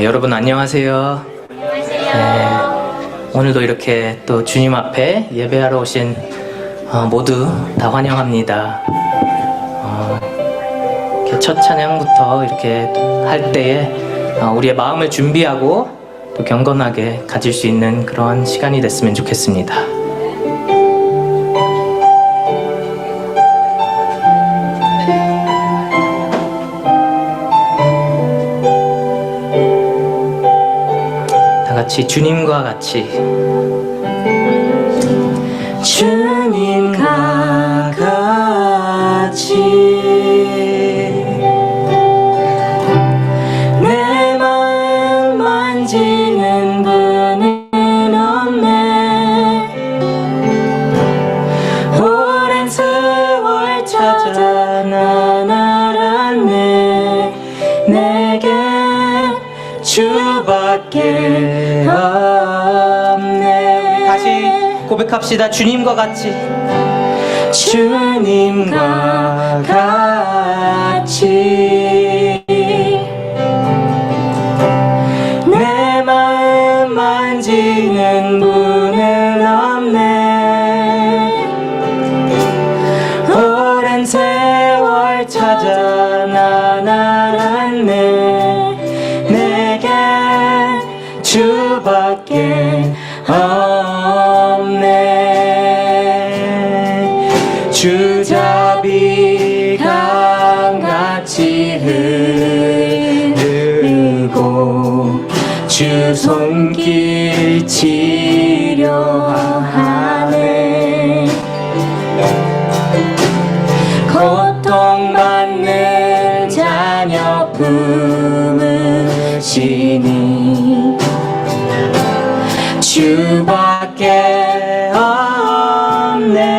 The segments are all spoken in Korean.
여러분 안녕하세요. 오늘도 이렇게 또 주님 앞에 예배하러 오신 모두 다 환영합니다. 이렇게 첫 찬양부터 이렇게 할 때에 우리의 마음을 준비하고 또 경건하게 가질 수 있는 그런 시간이 됐으면 좋겠습니다. 다 같이 주님과 같이 주님과 같이 내 마음 만지는 분은 없네. 오랜 세월 찾아 난 알았네. 내게 주밖에 없네. 다시 고백합시다. 주님과 같이 주님과 같이 내 마음 만지는 분은 없네. 오랜 세월 찾아 난 알았네. 내게 주밖에 없네. 주잡이 강같이 흐르고 주 손길 치료하네. 고통받는 자녀 품으시니 주밖에 없네.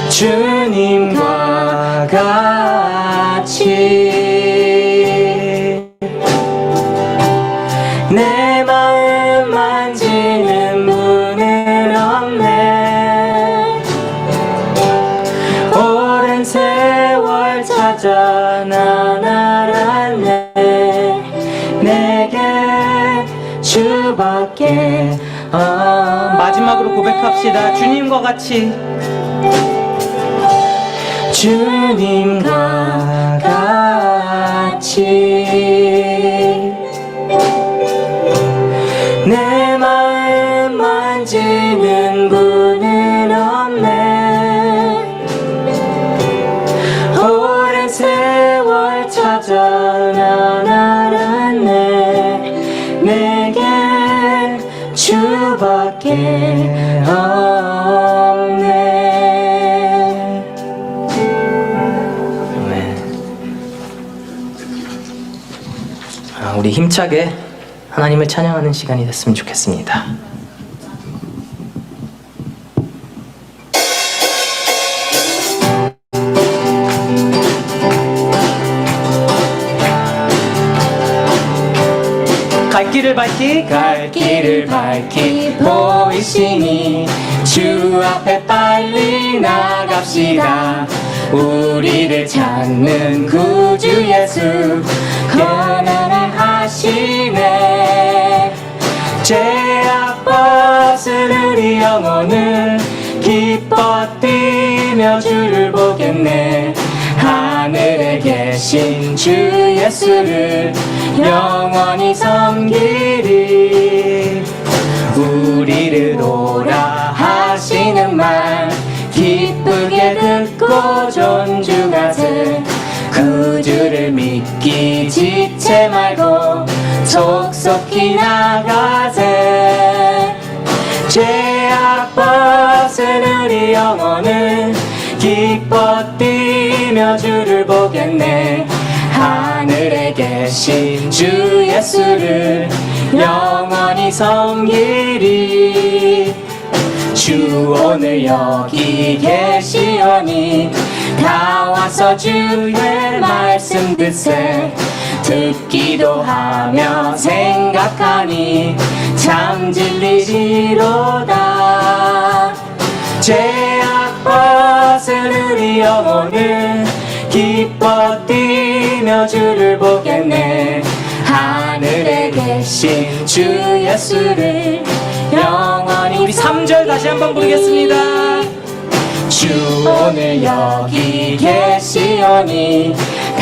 주님과 같이 내 마음 만지는 분은 없네. 오랜 세월 찾아 난 알았네. 내게 주밖에 마지막으로 고백합시다. 주님과 같이 주님과 같이 내 마음 만지는 분은 없네. 오랜 세월 찾아 난 알았네. 내게 주밖에 없네. 우리 힘차게 하나님을 찬양하는 시간이 됐으면 좋겠습니다. 갈 길을 밝히 보이시니 주 앞에 빨리 나갑시다. 우리를 찾는 구주 예수 편안해 하시네. 죄악 벗은 우리 영혼을 기뻐 뛰며 주를 보겠네. 하늘에 계신 주 예수를 영원히 섬기리. 우리를 오라 하시는 말 기쁘게 듣고 존중하세. 그 주를 믿기 지체 말고 속속히 나가세. 죄악 벗은 우리 영혼은 기뻐 뛰며 주를 보겠네. 하늘에 계신 주 예수를 영원히 섬기리. 주 오늘 여기 계시오니 다 와서 주의 말씀 듣세. 듣기도 하며 생각하니 참 진리시로다. 죄 영혼은 기뻐 뛰며 주를 보겠네. 하늘에 계신 주 예수를 영원히. 우리 3절 다시 한번 부르겠습니다. 주 오늘 여기 계시오니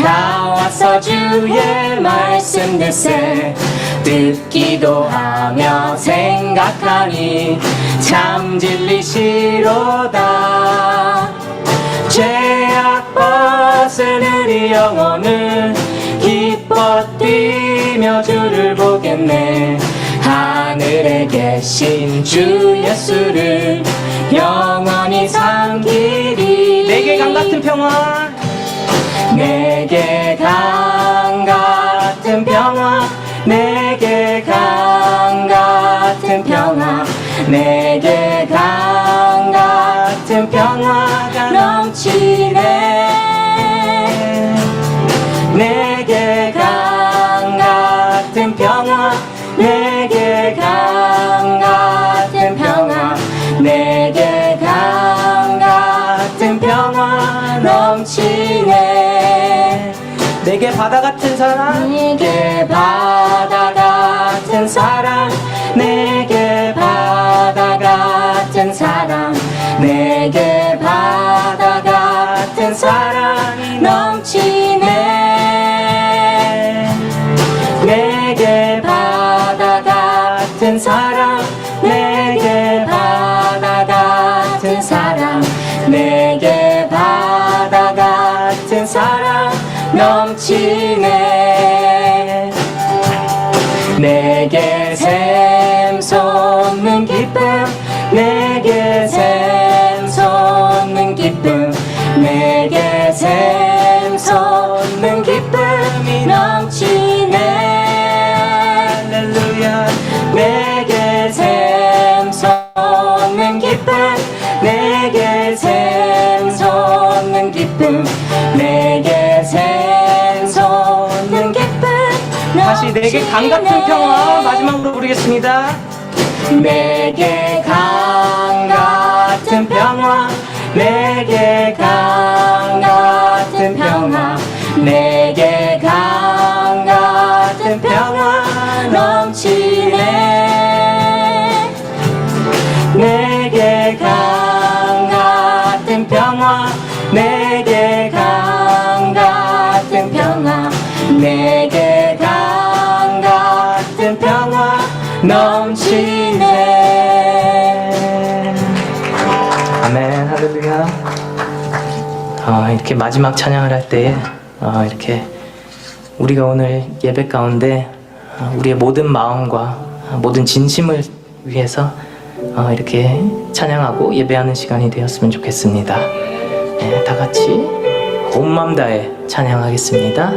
나와서 주의 말씀 듣세. 듣기도 하며 생각하니 참 진리시로다. 죄악 벗은 우리 영혼은 기뻐 뛰며 주를 보겠네. 하늘에 계신 주 예수를 영원히 섬기리. 내게 강 같은 평화, 내게 강 같은 평화, 내게 강 같은 평화, 내게 강 같은 평화가 넘치네. 내게 강 같은 평화, 내게 강 같은 평화, 내게 강 같은 평화 넘치네. 내게 바다 같은 사랑, 내게 바다 같은 사랑, 내게 바다 같은 사랑, 내게 바다 같은 사랑이 넘치네. 내게 바다 같은 사랑, 내게 바다 같은 사랑, 내게 바다 같은 사랑 넘치네. 내게 샘솟는 기쁨, 내게 샘솟는 기쁨, 내게 샘솟는 기쁨이 넘치네. 할렐루야. 내게 샘솟는 기쁨, 내게 샘솟는 기쁨, 내게 샘솟는 기쁨. 다시 내게 강 같은 평화 마지막으로 부르겠습니다. 내게 강 같은 평화, 내게 강 같은 평화, 내게 강 같은 평화 넘치네. 내게 강 같은 평화, 내게 강 같은 평화, 내게 강 같은 평화 넘치네. 아멘. 할렐루야. 이렇게 마지막 찬양을 할 때에 이렇게 우리가 오늘 예배 가운데 우리의 모든 마음과 모든 진심을 위해서 이렇게 찬양하고 예배하는 시간이 되었으면 좋겠습니다. 네, 다 같이 온 마음 다해 찬양하겠습니다.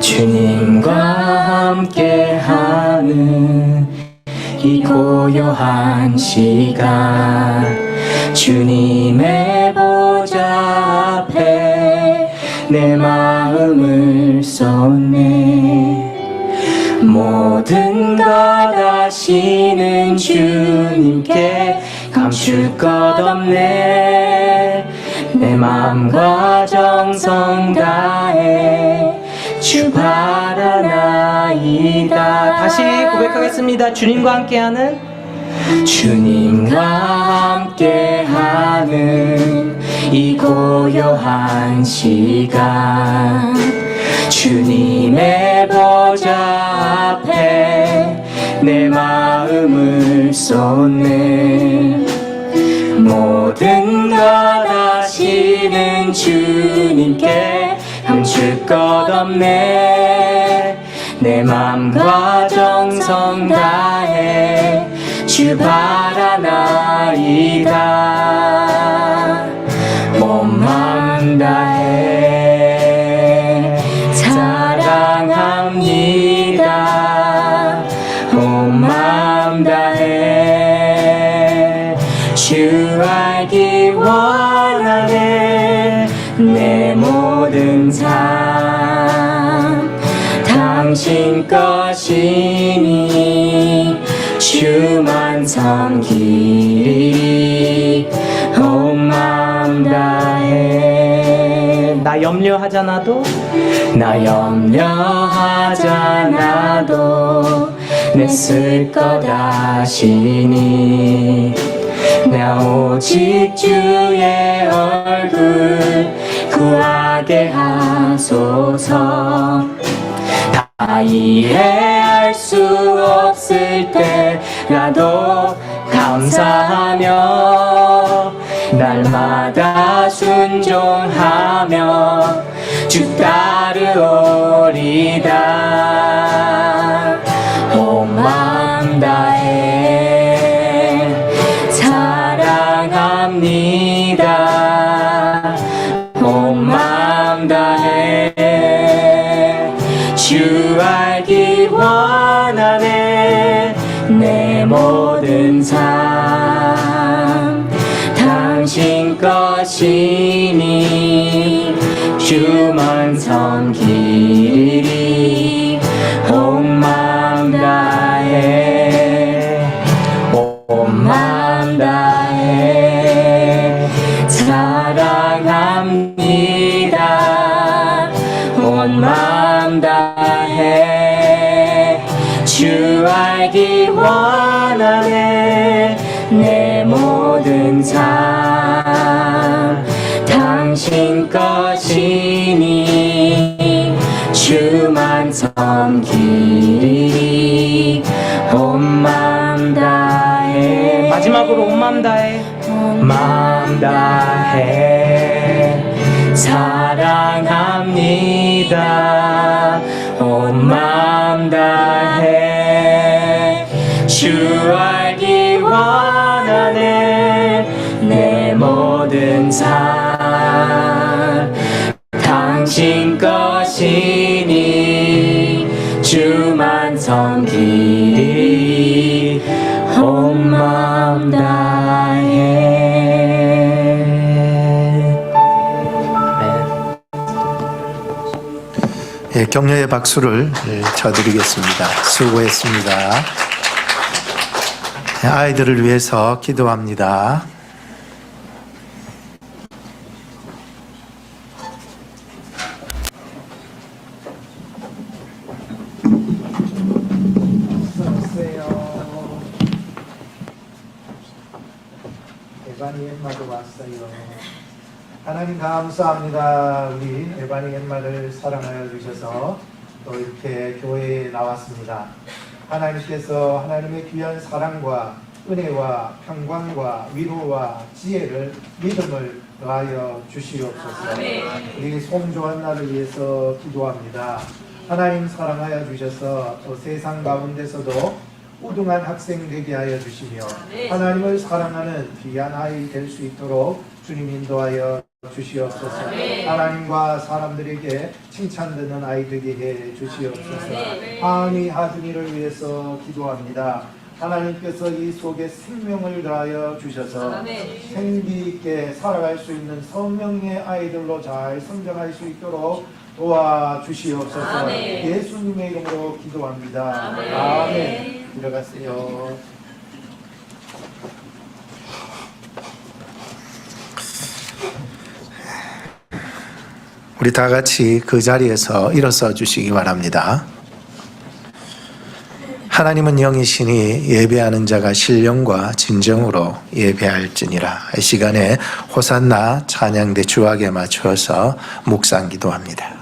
주님과 함께하는 이 고요한 시간, 주님의 보좌 앞에 내 마음을 쏟네. 모든 것 아시는 주님께 감출 것 없네. 내 마음과 정성 다해 주 바라나이다. 다시 고백하겠습니다. 주님과 함께하는, 주님과 함께하는 이 고요한 시간, 주님의 보좌 앞에 내 마음을 쏟네. 모든 것 아시는 주님께 감출 것 없네. 내 맘과 정성 다해 주 바라나이다. 온 맘 다해 사랑합니다. 온 맘 다해 주 알기 원하네. 내 모든 삶 당신 것이니 주만 섬기리 온 마음 다해. 나 염려하잖아도 내 쓸 것 아시니 나 오직 주의 얼굴 구하게 하소서. 다 이해할 수 없을 때라도 감사하며 날마다 순종하며 주 따르오리다. 온 마음 다해 사랑합니다. 온 마음 다해 주 알기 원하네. 내 모든 삶 당신 것이니 주만 섬기리 온 마음 다해. 온 마음 다해 사랑합니다. 온 마음 다해 주 알기 원하네. 내 모든 삶 당신 것이니 주만 섬기리 온 마음 다해. 마지막으로 온 마음 다해. 온 마음 다해 사랑합니다. 온 마음 다해 주 알기 원하네. 내 모든 삶 당신 것이니 주만 섬기리 온 마음 다해. 예, 격려의 박수를 쳐드리겠습니다. 수고했습니다. 아이들을 위해서 기도합니다. 에바니 엠마도 왔어요. 하나님 감사합니다. 우리 에바니 엠마를 사랑하여 주셔서 또 이렇게 교회에 나왔습니다. 하나님께서 하나님의 귀한 사랑과 은혜와 평강과 위로와 지혜를 믿음을 더하여 주시옵소서. 우리 송조한나를 위해서 기도합니다. 하나님 사랑하여 주셔서 또 세상 가운데서도 우등한 학생 되게 하여 주시며 하나님을 사랑하는 귀한 아이 될 수 있도록 주님 인도하여 주시옵소서. 하나님과 사람들에게 칭찬 듣는 아이 되게 해 주시옵소서. 하은이 하준이를 위해서 기도합니다. 하나님께서 이 속에 생명을 더하여 주셔서 생기 있게 살아갈 수 있는 성령의 아이들로 잘 성장할 수 있도록 도와주시옵소서. 예수님의 이름으로 기도합니다. 아멘. 들어가세요. 우리 다 같이 그 자리에서 일어서 주시기 바랍니다. 하나님은 영이시니 예배하는 자가 신령과 진정으로 예배할지니라. 이 시간에 호산나 찬양대 주악에 맞추어서 묵상 기도합니다.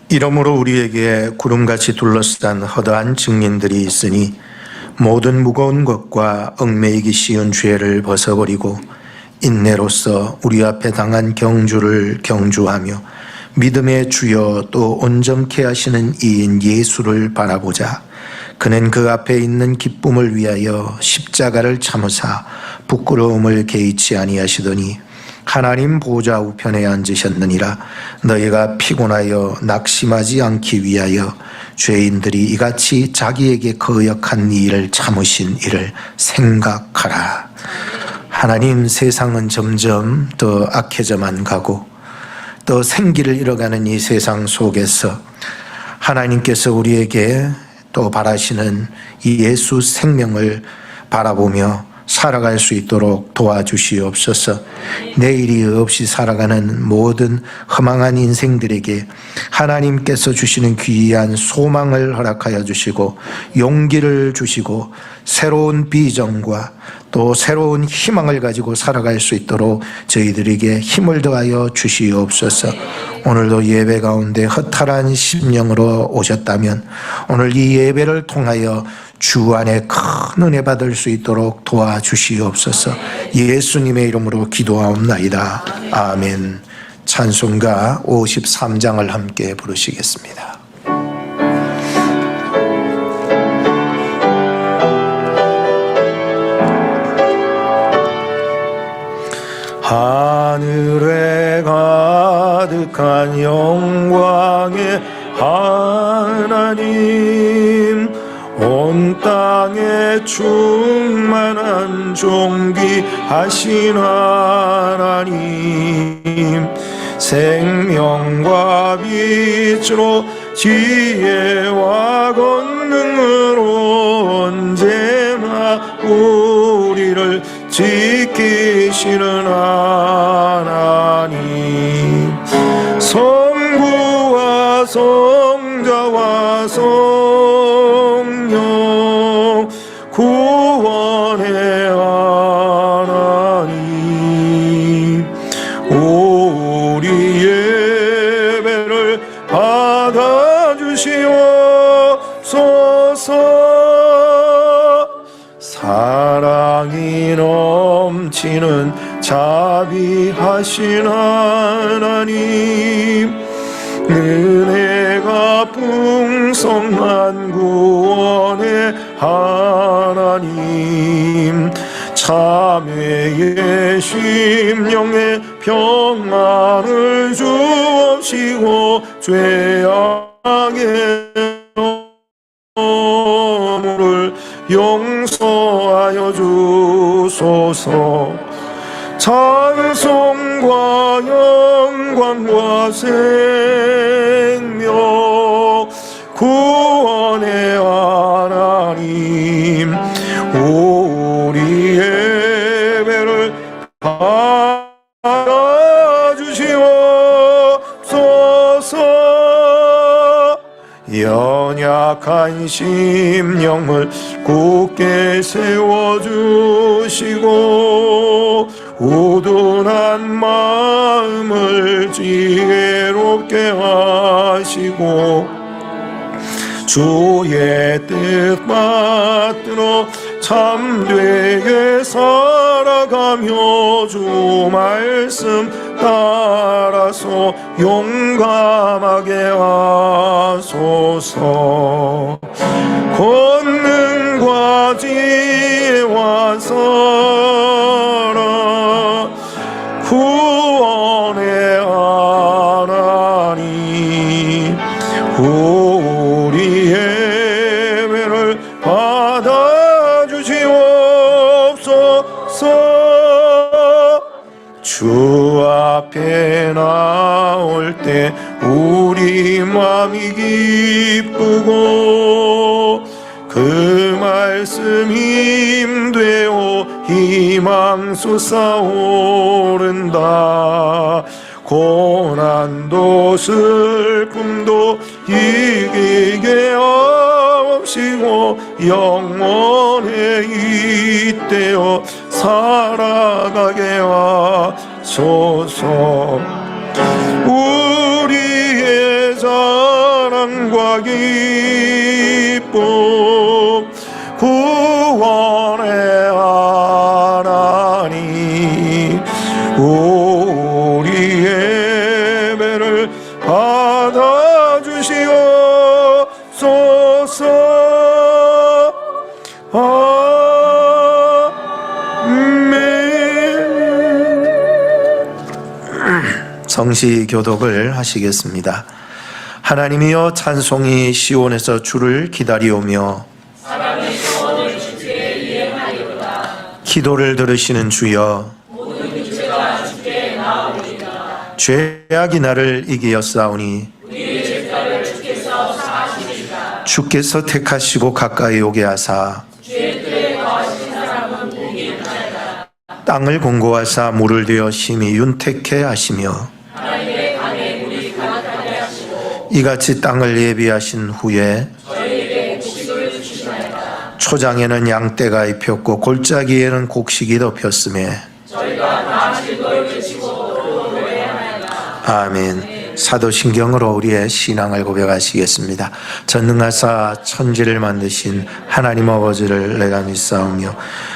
이러므로 우리에게 구름같이 둘러싼 허다한 증인들이 있으니 모든 무거운 것과 얽매이기 쉬운 죄를 벗어버리고 인내로서 우리 앞에 당한 경주를 경주하며 믿음의 주여 또 온전케 하시는 이인 예수를 바라보자. 그는 그 앞에 있는 기쁨을 위하여 십자가를 참으사 부끄러움을 개의치 아니하시더니 하나님 보좌 우편에 앉으셨느니라. 너희가 피곤하여 낙심하지 않기 위하여 죄인들이 이같이 자기에게 거역한 일을 참으신 이를 생각하라. 하나님, 세상은 점점 더 악해져만 가고 또 생기를 잃어가는 이 세상 속에서 하나님께서 우리에게 또 바라시는 이 예수 생명을 바라보며 살아갈 수 있도록 도와주시옵소서. 내일이 없이 살아가는 모든 허망한 인생들에게 하나님께서 주시는 귀한 소망을 허락하여 주시고 용기를 주시고 새로운 비전과 또 새로운 희망을 가지고 살아갈 수 있도록 저희들에게 힘을 더하여 주시옵소서. 오늘도 예배 가운데 허탈한 심령으로 오셨다면 오늘 이 예배를 통하여 주 안에 큰 은혜 받을 수 있도록 도와주시옵소서. 예수님의 이름으로 기도하옵나이다. 아멘. 찬송가 53장을 함께 부르시겠습니다. 하늘에 가득한 영광의 하나님, 온 땅에 충만한 존귀하신 하나님, 생명과 빛으로 지혜와 권능으로 언제나 우리를 지키시는 하나님, 성부와 성자와 성령 구원의 하나님, 우리 예배를 받아주시옵소서. 사랑이 넘치는 자비하신 하나님, 은혜가 풍성한 구원의 하나님, 참회의 심령의 평안을 주옵시고 죄악의 허물을 용서하여 주소서. 찬송과 영광과 생명 구원의 하나님, 우리 예배를 받아주시옵소서. 연약한 심령을 굳게 세워주시고 우둔한 마음을 지혜롭게 하시고 주의 뜻 받들어 참되게 살아가며 주 말씀 따라서 용감하게 하소서. 권능과 지혜와 사랑 구원의 하나님, 우리 예배를 받아주시옵소서. 주 앞에 나올 때 우리 마음이 기쁘고 그 말씀 힘되어 희망 솟아오른다. 고난도 슬픔도 이기게 하옵시고 영원에 잇대어 살아가게 하소서. 우리의 자랑과 기쁨 구원의 하나님, 우리 예배를 받아주시옵소서. 아멘. 성시 교독을 하시겠습니다. 하나님이여, 찬송이 시온에서 주를 기다리오며 사람의 소원을 주께 이행하리로다. 기도를 들으시는 주여, 모든 죄가 주께 나오리이다. 죄악이 나를 이기었사오니 우리의 죄가를 주께서 사하시리이다. 주께서 택하시고 가까이 오게 하사 죄에 거하신 사람은 복이 있나이다. 땅을 공고하사 물을 되어 심히 윤택해 하시며 하나님의 강에 물이 가득하게 하시고 이같이 땅을 예비하신 후에 저희에게 곡식을 주시나이다. 초장에는 양떼가 입혔고 골짜기에는 곡식이 덮였음에 저희가 다 즐거이 외치고 또 노래하나이다. 아멘. 사도신경으로 우리의 신앙을 고백하시겠습니다. 전능하사 천지를 만드신 하나님 아버지를 내가 믿사오며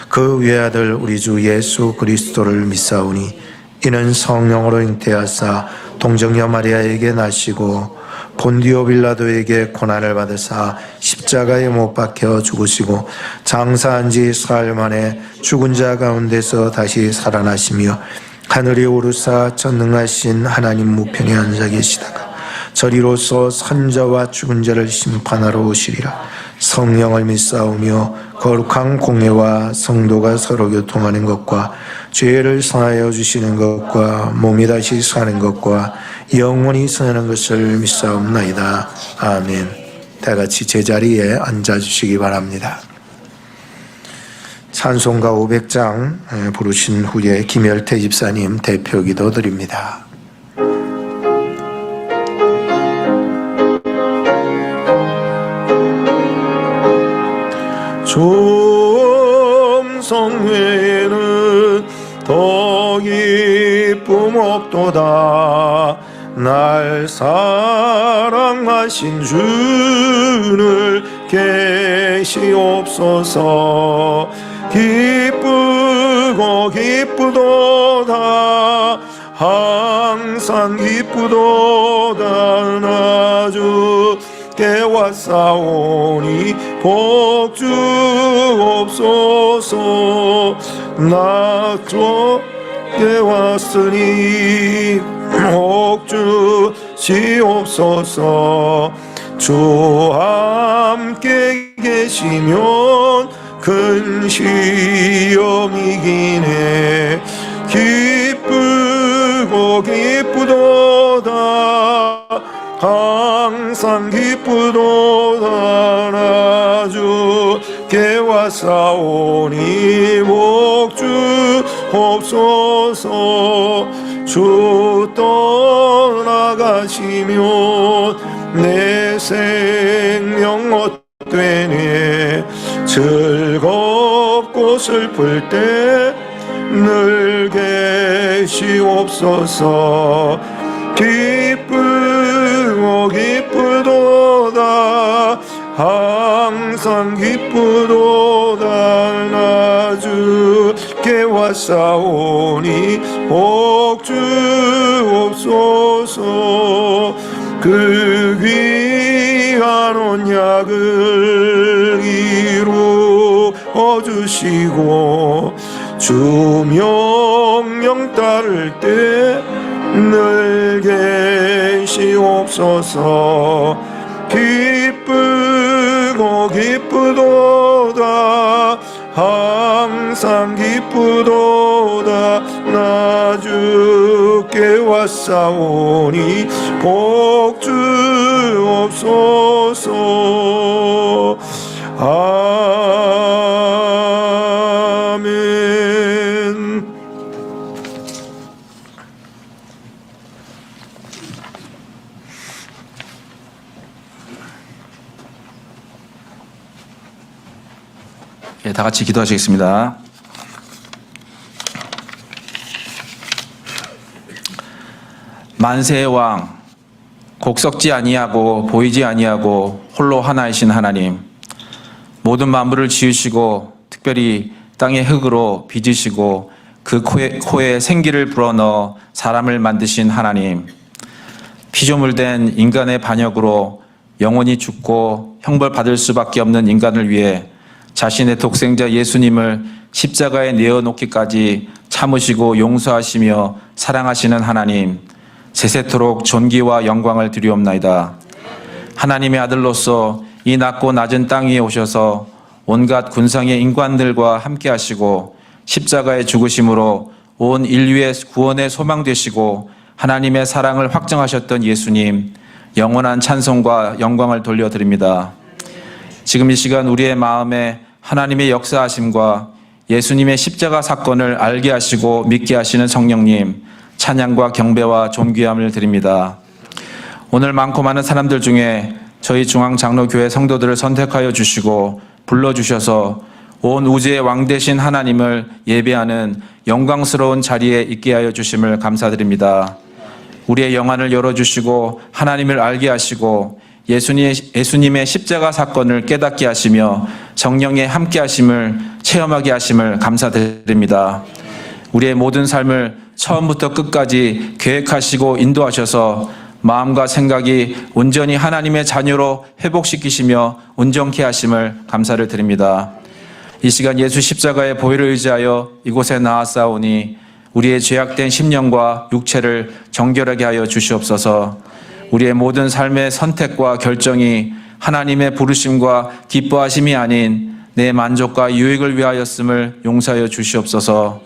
그 외아들 우리 주 예수 그리스도를 믿사오니 이는 성령으로 잉태하사 동정녀 마리아에게 나시고 본디오 빌라도에게 고난을 받으사 십자가에 못 박혀 죽으시고 장사한 지 사흘 만에 죽은 자 가운데서 다시 살아나시며 하늘에 오르사 전능하신 하나님 우편에 앉아 계시다가 저리로서 선자와 죽은 자를 심판하러 오시리라. 성령을 믿사오며 거룩한 공예와 성도가 서로 교통하는 것과 죄를 사하여 주시는 것과 몸이 다시 사는 것과 영원히 사는 것을 믿사옵나이다. 아멘. 다 같이 제자리에 앉아주시기 바랍니다. 찬송가 500장 부르신 후에 김열태 집사님 대표기도 드립니다. som성 외에는 더 기쁨 없도다. 날 사랑하신 주를 계시옵소서. 기쁘고 기쁘도다. 항상 기쁘도다. 나 주께 왔사오니 복 주옵소서. 나 주께 왔으니 복 주시옵소서. 주 함께 계시면 큰 시험이기네. 기쁘고 기쁘도다. 항상 기쁘도다. 나 주께 왔사오니 복 주옵소서. 주 떠나가시면 내 생명 헛되네. 즐겁고 슬플 때 늘 계시옵소서. 기쁘고 기쁘도다. 항상 기쁘도다. 나 주께 왔사오니 복 주옵소서. 그 귀한 언약을 이루어 주시고 주 명령 따를 때 늘 계시옵소서. 기쁘고 기쁘도다. 항상 기쁘도다. 나 주께 왔사오니 복 주옵소서. 아멘. 예, 다 같이 기도하시겠습니다. 만세의 왕, 곡석지 아니하고 보이지 아니하고 홀로 하나이신 하나님, 모든 만물을 지으시고 특별히 땅의 흙으로 빚으시고 그 코에 생기를 불어넣어 사람을 만드신 하나님, 피조물된 인간의 반역으로 영원히 죽고 형벌받을 수밖에 없는 인간을 위해 자신의 독생자 예수님을 십자가에 내어놓기까지 참으시고 용서하시며 사랑하시는 하나님, 세세토록 존귀와 영광을 드리옵나이다. 하나님의 아들로서 이 낮고 낮은 땅 위에 오셔서 온갖 군상의 인간들과 함께 하시고 십자가의 죽으심으로 온 인류의 구원의 소망 되시고 하나님의 사랑을 확증하셨던 예수님, 영원한 찬송과 영광을 돌려드립니다. 지금 이 시간 우리의 마음에 하나님의 역사하심과 예수님의 십자가 사건을 알게 하시고 믿게 하시는 성령님, 찬양과 경배와 존귀함을 드립니다. 오늘 많고 많은 사람들 중에 저희 중앙장로교회 성도들을 선택하여 주시고 불러주셔서 온 우주의 왕 되신 하나님을 예배하는 영광스러운 자리에 있게 하여 주심을 감사드립니다. 우리의 영안을 열어주시고 하나님을 알게 하시고 예수님의 십자가 사건을 깨닫게 하시며 성령의 함께 하심을 체험하게 하심을 감사드립니다. 우리의 모든 삶을 처음부터 끝까지 계획하시고 인도하셔서 마음과 생각이 온전히 하나님의 자녀로 회복시키시며 온전케 하심을 감사를 드립니다. 이 시간 예수 십자가의 보혈을 의지하여 이곳에 나아싸우니 우리의 죄악된 심령과 육체를 정결하게 하여 주시옵소서. 우리의 모든 삶의 선택과 결정이 하나님의 부르심과 기뻐하심이 아닌 내 만족과 유익을 위하였음을 용서하여 주시옵소서.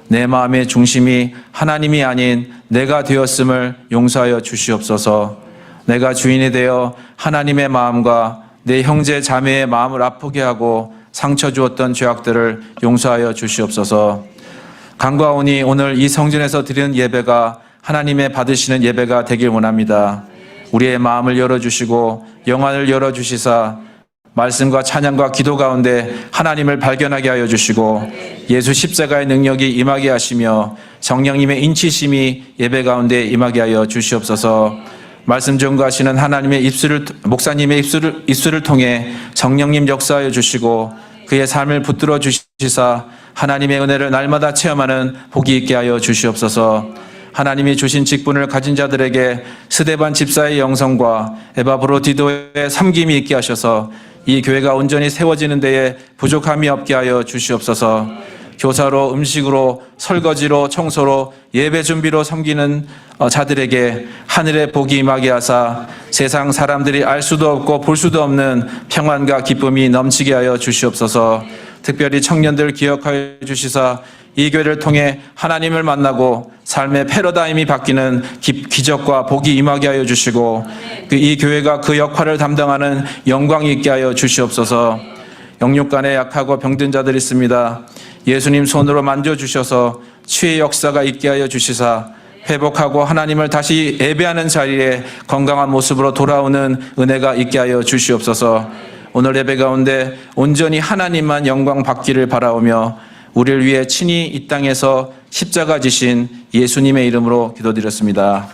내 마음의 중심이 하나님이 아닌 내가 되었음을 용서하여 주시옵소서. 내가 주인이 되어 하나님의 마음과 내 형제 자매의 마음을 아프게 하고 상처 주었던 죄악들을 용서하여 주시옵소서. 간과하오니 오늘 이 성전에서 드리는 예배가 하나님의 받으시는 예배가 되길 원합니다. 우리의 마음을 열어주시고 영안을 열어주시사 말씀과 찬양과 기도 가운데 하나님을 발견하게 하여 주시고 예수 십자가의 능력이 임하게 하시며 성령님의 인치심이 예배 가운데 임하게 하여 주시옵소서. 말씀 전가하시는 하나님의 목사님의 입술을 통해 성령님 역사하여 주시고 그의 삶을 붙들어 주시사 하나님의 은혜를 날마다 체험하는 복이 있게 하여 주시옵소서. 하나님이 주신 직분을 가진 자들에게 스데반 집사의 영성과 에바브로디도의 섬김이 있게 하셔서 이 교회가 온전히 세워지는 데에 부족함이 없게 하여 주시옵소서. 교사로, 음식으로, 설거지로, 청소로, 예배 준비로 섬기는 자들에게 하늘의 복이 임하게 하사 세상 사람들이 알 수도 없고 볼 수도 없는 평안과 기쁨이 넘치게 하여 주시옵소서. 특별히 청년들 기억하여 주시사 이 교회를 통해 하나님을 만나고 삶의 패러다임이 바뀌는 기적과 복이 임하게 하여 주시고 이 교회가 그 역할을 담당하는 영광이 있게 하여 주시옵소서. 영육간에 약하고 병든 자들이 있습니다. 예수님 손으로 만져주셔서 치유의 역사가 있게 하여 주시사 회복하고 하나님을 다시 예배하는 자리에 건강한 모습으로 돌아오는 은혜가 있게 하여 주시옵소서. 오늘 예배 가운데 온전히 하나님만 영광 받기를 바라오며 우리를 위해 친히 이 땅에서 십자가 지신 예수님의 이름으로 기도드렸습니다.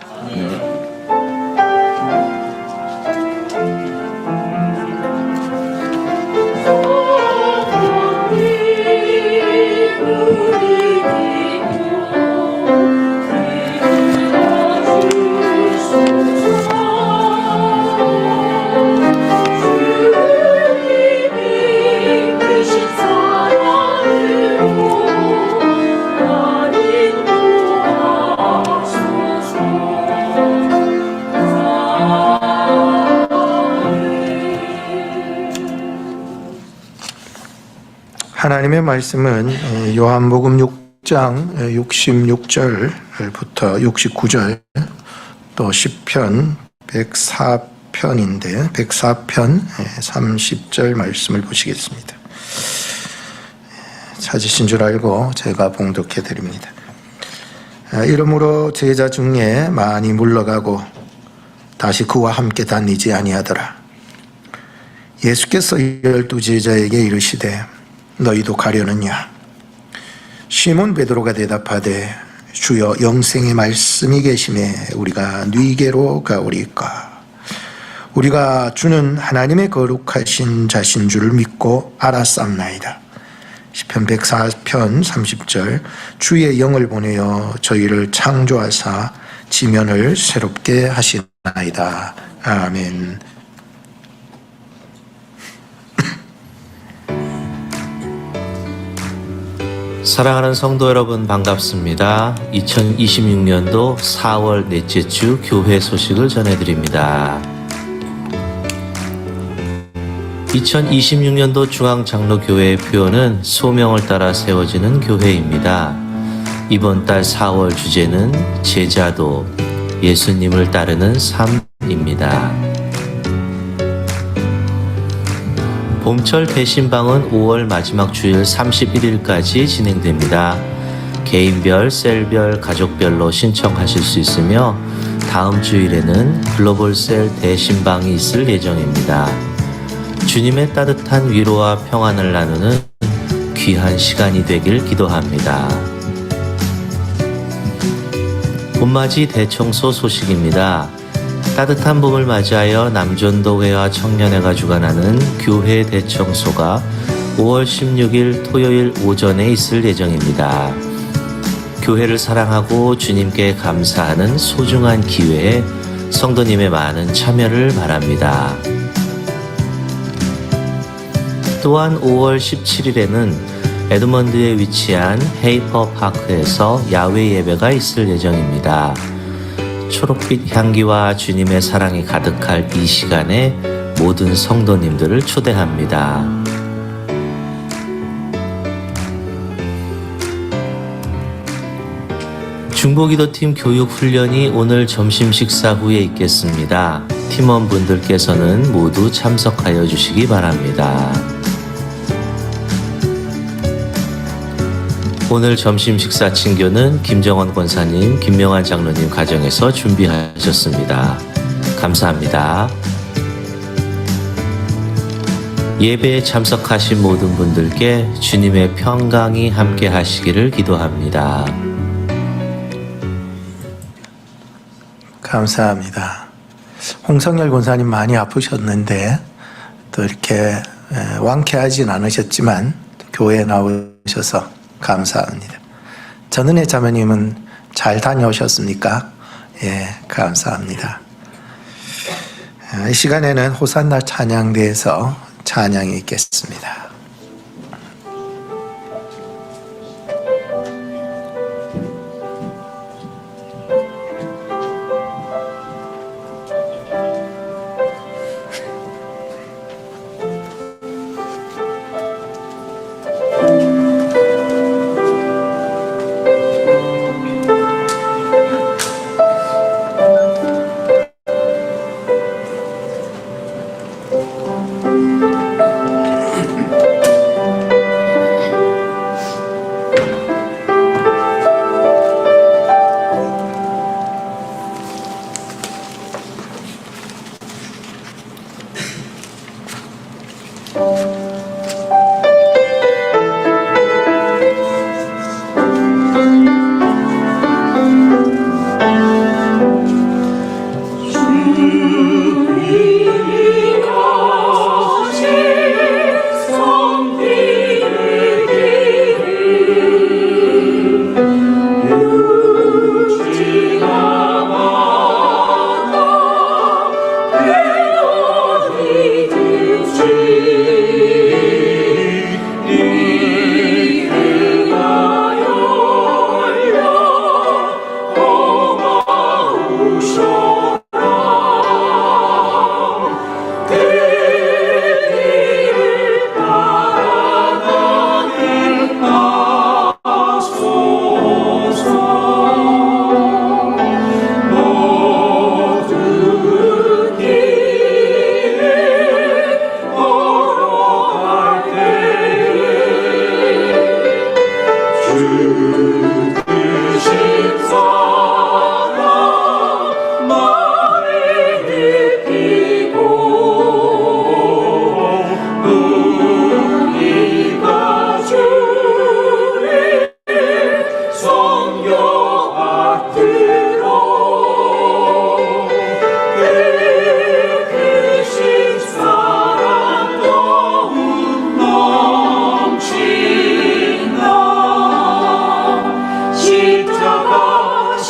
하나님의 말씀은 요한복음 6장 66절부터 69절 또 시편 104편인데 104편 30절 말씀을 보시겠습니다. 찾으신 줄 알고 제가 봉독해 드립니다. 이러므로 제자 중에 많이 물러가고 다시 그와 함께 다니지 아니하더라. 예수께서 12 제자에게 이르시되 너희도 가려느냐? 시몬 베드로가 대답하되 주여 영생의 말씀이 계심에 우리가 네게로 가오리까? 우리가 주는 하나님의 거룩하신 자신 줄 믿고 알았사옵나이다. 시편 104편 30절 주의 영을 보내어 저희를 창조하사 지면을 새롭게 하시나이다. 아멘. 사랑하는 성도 여러분 반갑습니다. 2026년도 4월 넷째 주 교회 소식을 전해드립니다. 2026년도 중앙장로교회의 표어는 소명을 따라 세워지는 교회입니다. 이번 달 4월 주제는 제자도 예수님을 따르는 삶입니다. 봄철 대신방은 5월 마지막 주일 31일까지 진행됩니다. 개인별, 셀별, 가족별로 신청하실 수 있으며 다음 주일에는 글로벌 셀 대신방이 있을 예정입니다. 주님의 따뜻한 위로와 평안을 나누는 귀한 시간이 되길 기도합니다. 봄맞이 대청소 소식입니다. 따뜻한 봄을 맞이하여 남전도회와 청년회가 주관하는 교회 대청소가 5월 16일 토요일 오전에 있을 예정입니다. 교회를 사랑하고 주님께 감사하는 소중한 기회에 성도님의 많은 참여를 바랍니다. 또한 5월 17일에는 에드먼드에 위치한 헤이퍼 파크에서 야외 예배가 있을 예정입니다. 초록빛 향기와 주님의 사랑이 가득할 이 시간에 모든 성도님들을 초대합니다. 중보기도팀 교육훈련이 오늘 점심 식사 후에 있겠습니다. 팀원분들께서는 모두 참석하여 주시기 바랍니다. 오늘 점심 식사 친교는 김정원 권사님, 김명환 장로님 가정에서 준비하셨습니다. 감사합니다. 예배에 참석하신 모든 분들께 주님의 평강이 함께 하시기를 기도합니다. 감사합니다. 홍성열 권사님 많이 아프셨는데 또 이렇게 완쾌하진 않으셨지만 교회에 나오셔서 감사합니다. 전은혜 자매님은 잘 다녀오셨습니까? 예, 감사합니다. 이 시간에는 호산나 찬양대에서 찬양이 있겠습니다.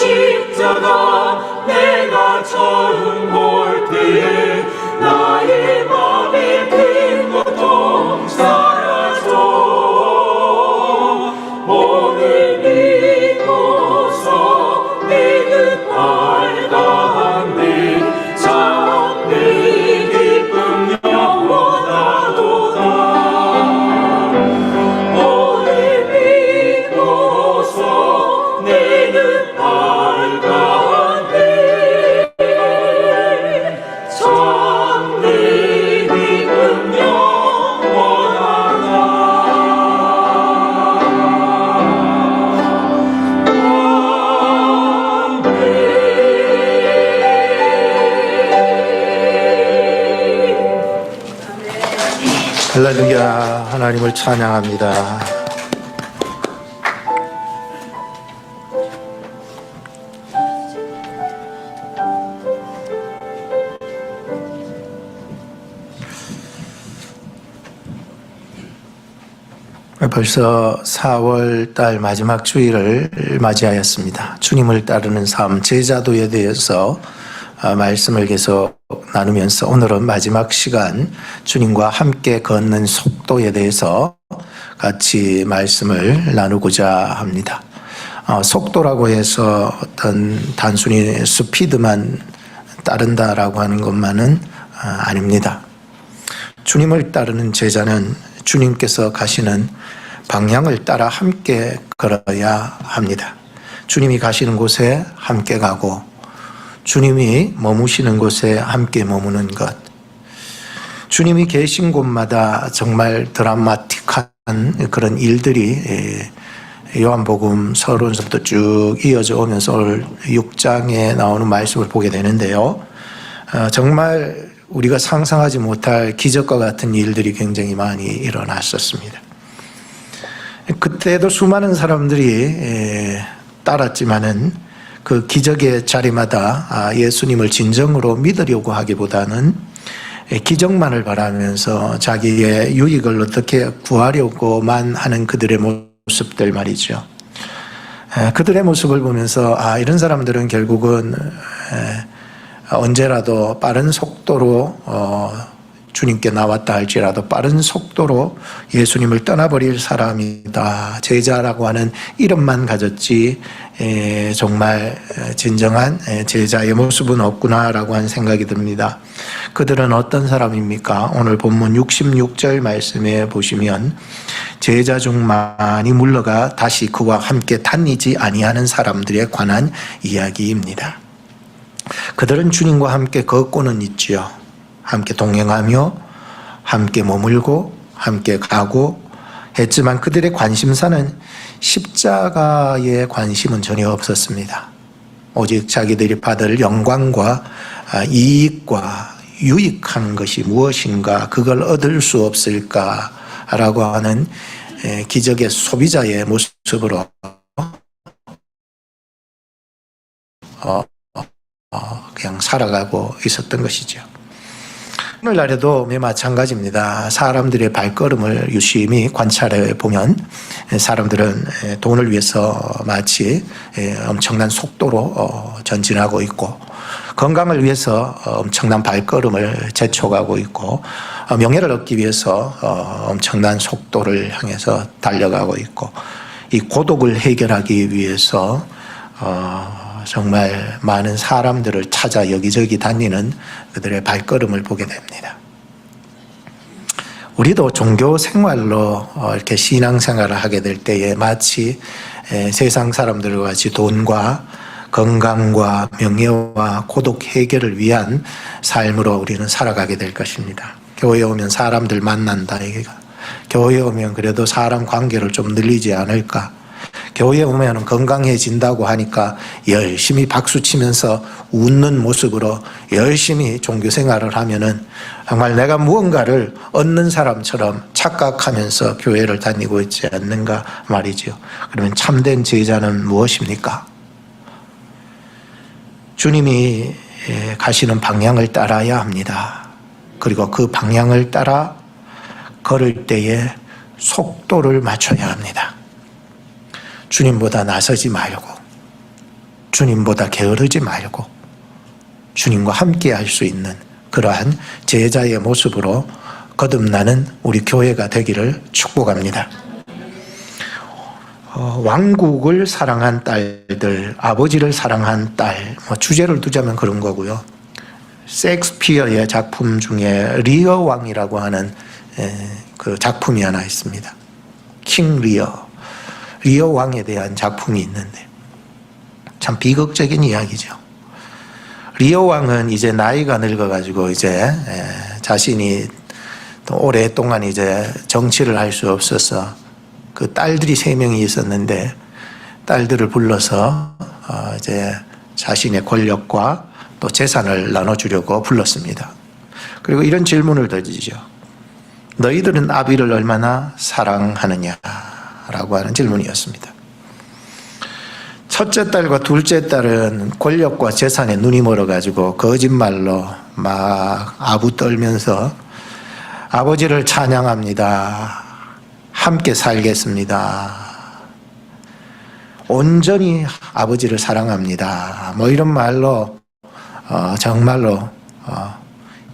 십자가 내가 처음 볼 때에 나의 맘에 큰 고통 사라져 오늘 믿고서 내는 알간대 참내 기쁨 영원하도다 오늘 믿고서 내는 알간대 참내 기쁨 할렐루야. 하나님을 찬양합니다. 벌써 4월 달 마지막 주일을 맞이하였습니다. 주님을 따르는 삶, 제자도에 대해서 말씀을 계속 나누면서 오늘은 마지막 시간 주님과 함께 걷는 속도에 대해서 같이 말씀을 나누고자 합니다. 속도라고 해서 어떤 단순히 스피드만 따른다라고 하는 것만은 아닙니다. 주님을 따르는 제자는 주님께서 가시는 방향을 따라 함께 걸어야 합니다. 주님이 가시는 곳에 함께 가고 주님이 머무시는 곳에 함께 머무는 것. 주님이 계신 곳마다 정말 드라마틱한 그런 일들이 요한복음 서론서부터 쭉 이어져 오면서 오늘 6장에 나오는 말씀을 보게 되는데요. 정말 우리가 상상하지 못할 기적과 같은 일들이 굉장히 많이 일어났었습니다. 그때도 수많은 사람들이 따랐지만은 그 기적의 자리마다 예수님을 진정으로 믿으려고 하기보다는 기적만을 바라면서 자기의 유익을 어떻게 구하려고만 하는 그들의 모습들 말이죠. 그들의 모습을 보면서 이런 사람들은 결국은 언제라도 빠른 속도로 주님께 나왔다 할지라도 빠른 속도로 예수님을 떠나버릴 사람이다. 제자라고 하는 이름만 가졌지 정말 진정한 제자의 모습은 없구나라고 하는 생각이 듭니다. 그들은 어떤 사람입니까? 오늘 본문 66절 말씀에 보시면 제자 중 많이 물러가 다시 그와 함께 다니지 아니하는 사람들에 관한 이야기입니다. 그들은 주님과 함께 걷고는 있지요. 함께 동행하며 함께 머물고 함께 가고 했지만 그들의 관심사는 십자가의 관심은 전혀 없었습니다. 오직 자기들이 받을 영광과 이익과 유익한 것이 무엇인가, 그걸 얻을 수 없을까라고 하는 기적의 소비자의 모습으로 그냥 살아가고 있었던 것이죠. 오늘날에도 마찬가지입니다. 사람들의 발걸음을 유심히 관찰해 보면 사람들은 돈을 위해서 마치 엄청난 속도로 전진하고 있고, 건강을 위해서 엄청난 발걸음을 재촉하고 있고, 명예를 얻기 위해서 엄청난 속도를 향해서 달려가고 있고, 이 고독을 해결하기 위해서 정말 많은 사람들을 찾아 여기저기 다니는 그들의 발걸음을 보게 됩니다. 우리도 종교 생활로 이렇게 신앙생활을 하게 될 때에 마치 세상 사람들과 같이 돈과 건강과 명예와 고독 해결을 위한 삶으로 우리는 살아가게 될 것입니다. 교회에 오면 사람들 만난다. 교회에 오면 그래도 사람 관계를 좀 늘리지 않을까. 교회에 오면 건강해진다고 하니까 열심히 박수치면서 웃는 모습으로 열심히 종교생활을 하면은 정말 내가 무언가를 얻는 사람처럼 착각하면서 교회를 다니고 있지 않는가 말이죠. 그러면 참된 제자는 무엇입니까? 주님이 가시는 방향을 따라야 합니다. 그리고 그 방향을 따라 걸을 때에 속도를 맞춰야 합니다. 주님보다 나서지 말고 주님보다 게으르지 말고 주님과 함께 할 수 있는 그러한 제자의 모습으로 거듭나는 우리 교회가 되기를 축복합니다. 왕국을 사랑한 딸들, 아버지를 사랑한 딸, 주제를 두자면 그런 거고요. 셰익스피어의 작품 중에 리어 왕이라고 하는 그 작품이 하나 있습니다. 킹 리어 왕에 대한 작품이 있는데 참 비극적인 이야기죠. 리어 왕은 이제 나이가 늙어가지고 이제 자신이 또 오랫동안 이제 정치를 할 수 없어서 그 딸들이 3명이 있었는데 딸들을 불러서 이제 자신의 권력과 또 재산을 나눠주려고 불렀습니다. 그리고 이런 질문을 던지죠. 너희들은 아비를 얼마나 사랑하느냐라고 하는 질문이었습니다. 첫째 딸과 둘째 딸은 권력과 재산에 눈이 멀어가지고 거짓말로 막 아부 떨면서 아버지를 찬양합니다. 함께 살겠습니다. 온전히 아버지를 사랑합니다. 뭐 이런 말로 정말로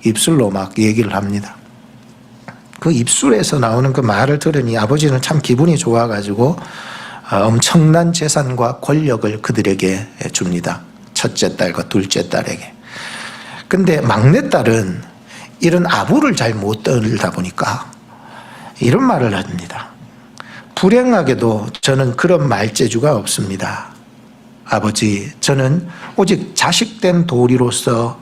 입술로 막 얘기를 합니다. 그 입술에서 나오는 그 말을 들으니 아버지는 참 기분이 좋아가지고 엄청난 재산과 권력을 그들에게 줍니다. 첫째 딸과 둘째 딸에게. 근데 막내 딸은 이런 아부를 잘 못 들다 보니까 이런 말을 합니다. 불행하게도 저는 그런 말재주가 없습니다. 아버지, 저는 오직 자식된 도리로서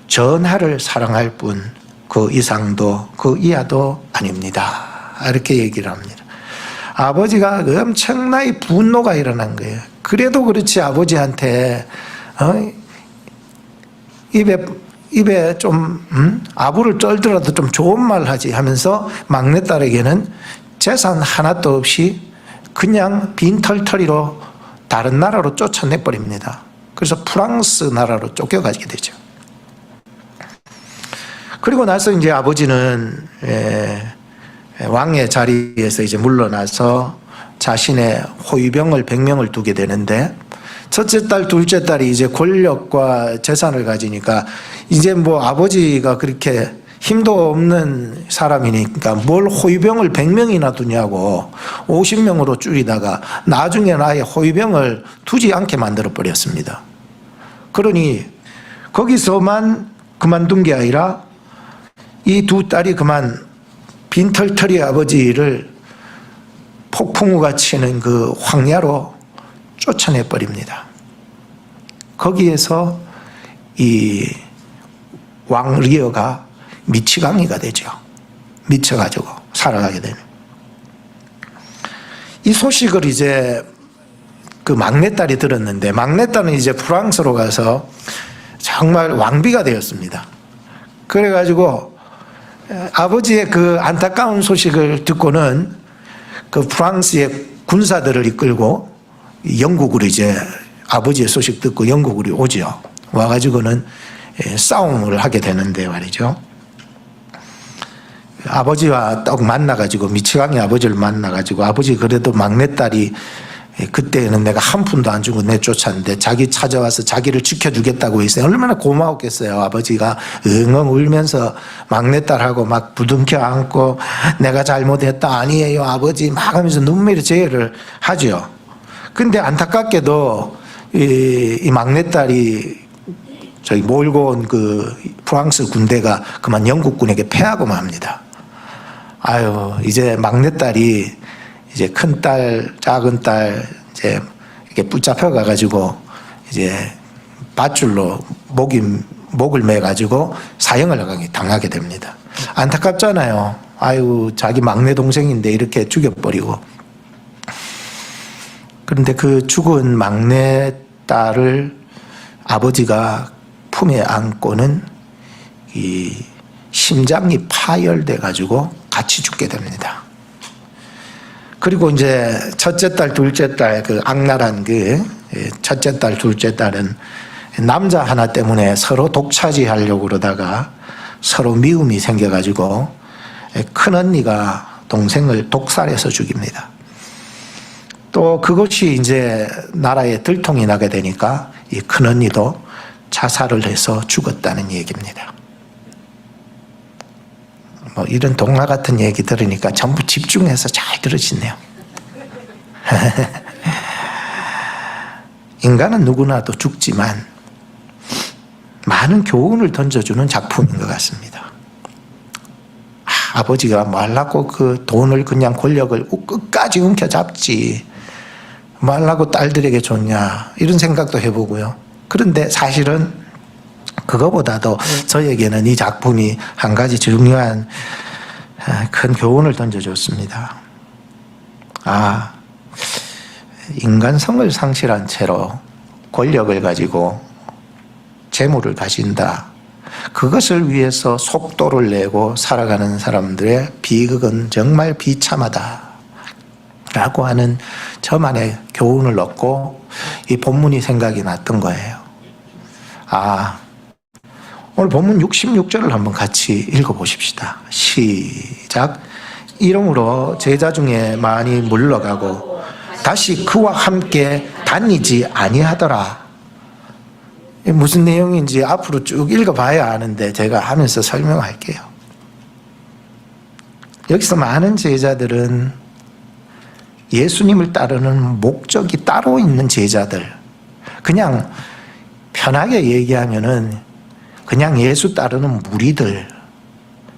전하를 사랑할 뿐 그 이상도 그 이하도 아닙니다. 이렇게 얘기를 합니다. 아버지가 엄청나게 분노가 일어난 거예요. 그래도 그렇지 아버지한테 입에 좀 아부를 떨더라도 좀 좋은 말 하지 하면서 막내딸에게는 재산 하나도 없이 그냥 빈털터리로 다른 나라로 쫓아내버립니다. 그래서 프랑스 나라로 쫓겨가게 되죠. 그리고 나서 이제 아버지는 왕의 자리에서 이제 물러나서 자신의 호위병을 100명을 두게 되는데 첫째 딸, 둘째 딸이 이제 권력과 재산을 가지니까 이제 뭐 아버지가 그렇게 힘도 없는 사람이니까 뭘 호위병을 100명이나 두냐고 50명으로 줄이다가 나중에 아예 호위병을 두지 않게 만들어 버렸습니다. 그러니 거기서만 그만둔 게 아니라 이 두 딸이 그만 빈털터리 아버지를 폭풍우가 치는 그 황야로 쫓아내 버립니다. 거기에서 이 왕 리어가 미치광이가 되죠. 미쳐가지고 살아가게 되는. 이 소식을 이제 그 막내딸이 들었는데 막내딸은 이제 프랑스로 가서 정말 왕비가 되었습니다. 그래가지고 아버지의 그 안타까운 소식을 듣고는 그 프랑스의 군사들을 이끌고 영국으로 이제 아버지의 소식 듣고 영국으로 오죠. 와가지고는 싸움을 하게 되는데 말이죠. 아버지와 딱 만나가지고 미치광이 아버지를 만나가지고 아버지 그래도 막내딸이 그때는 내가 한 푼도 안 주고 내쫓았는데 자기 찾아와서 자기를 지켜주겠다고 했어요. 얼마나 고마웠겠어요. 아버지가 엉엉 울면서 막내딸하고 막 부둥켜 안고 내가 잘못했다 아니에요 아버지 막 하면서 눈물의 제의를 하죠. 근데 안타깝게도 이 막내딸이 저기 몰고 온 그 프랑스 군대가 그만 영국군에게 패하고 맙니다. 아유 이제 막내딸이 이제 큰 딸, 작은 딸 이제 이렇게 붙잡혀 가가지고 이제 밧줄로 목을 매 가지고 사형을 당하게 됩니다. 안타깝잖아요. 아유 자기 막내 동생인데 이렇게 죽여버리고. 그런데 그 죽은 막내 딸을 아버지가 품에 안고는 이 심장이 파열돼 가지고 같이 죽게 됩니다. 그리고 이제 첫째 딸, 둘째 딸, 그 악랄한 그 첫째 딸, 둘째 딸은 남자 하나 때문에 서로 독차지하려고 그러다가 서로 미움이 생겨가지고 큰 언니가 동생을 독살해서 죽입니다. 또 그것이 이제 나라에 들통이 나게 되니까 이 큰언니도 자살을 해서 죽었다는 얘기입니다. 뭐 이런 동화 같은 얘기 들으니까 전부 집중해서 잘 들으시네요. 인간은 누구나도 죽지만 많은 교훈을 던져주는 작품인 것 같습니다. 아버지가 뭐 하려고 그 돈을 그냥 권력을 끝까지 움켜잡지 뭐 하려고 딸들에게 줬냐 이런 생각도 해보고요. 그런데 사실은 그거보다도 저에게는 이 작품이 한 가지 중요한 큰 교훈을 던져줬습니다. 인간성을 상실한 채로 권력을 가지고 재물을 가진다. 그것을 위해서 속도를 내고 살아가는 사람들의 비극은 정말 비참하다. 라고 하는 저만의 교훈을 얻고 이 본문이 생각이 났던 거예요. 오늘 본문 66절을 한번 같이 읽어보십시다. 시작. 이러므로 제자 중에 많이 물러가고 다시 그와 함께 다니지 아니하더라. 무슨 내용인지 앞으로 쭉 읽어봐야 아는데 제가 하면서 설명할게요. 여기서 많은 제자들은 예수님을 따르는 목적이 따로 있는 제자들, 그냥 편하게 얘기하면은 그냥 예수 따르는 무리들,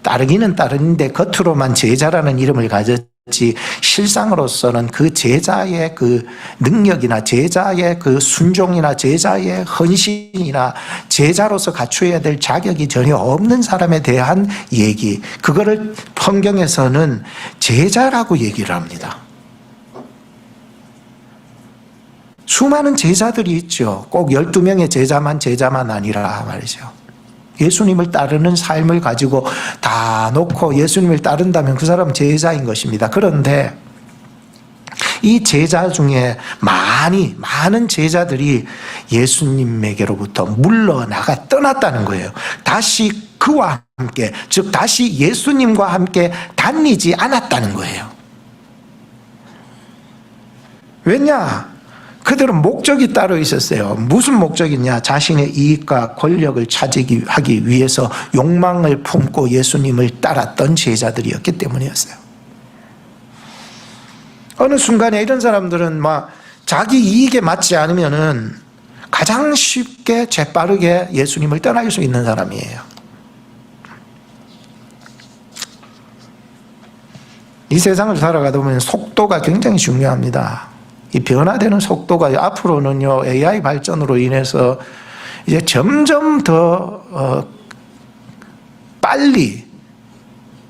따르기는 따르는데 겉으로만 제자라는 이름을 가졌지 실상으로서는 그 제자의 그 능력이나 제자의 그 순종이나 제자의 헌신이나 제자로서 갖추어야 될 자격이 전혀 없는 사람에 대한 얘기, 그거를 성경에서는 제자라고 얘기를 합니다. 수많은 제자들이 있죠. 꼭 12명의 제자만 아니라 말이죠. 예수님을 따르는 삶을 가지고 다 놓고 예수님을 따른다면 그 사람은 제자인 것입니다. 그런데 이 제자 중에 많은 제자들이 예수님에게로부터 물러나가 떠났다는 거예요. 다시 그와 함께, 즉 다시 예수님과 함께 다니지 않았다는 거예요. 왜냐? 그들은 목적이 따로 있었어요. 무슨 목적이냐? 자신의 이익과 권력을 차지하기 위해서 욕망을 품고 예수님을 따랐던 제자들이었기 때문이었어요. 어느 순간에 이런 사람들은 막 자기 이익에 맞지 않으면은 가장 쉽게 재빠르게 예수님을 떠날 수 있는 사람이에요. 이 세상을 살아가다 보면 속도가 굉장히 중요합니다. 이 변화되는 속도가 앞으로는요, AI 발전으로 인해서 이제 점점 더 빨리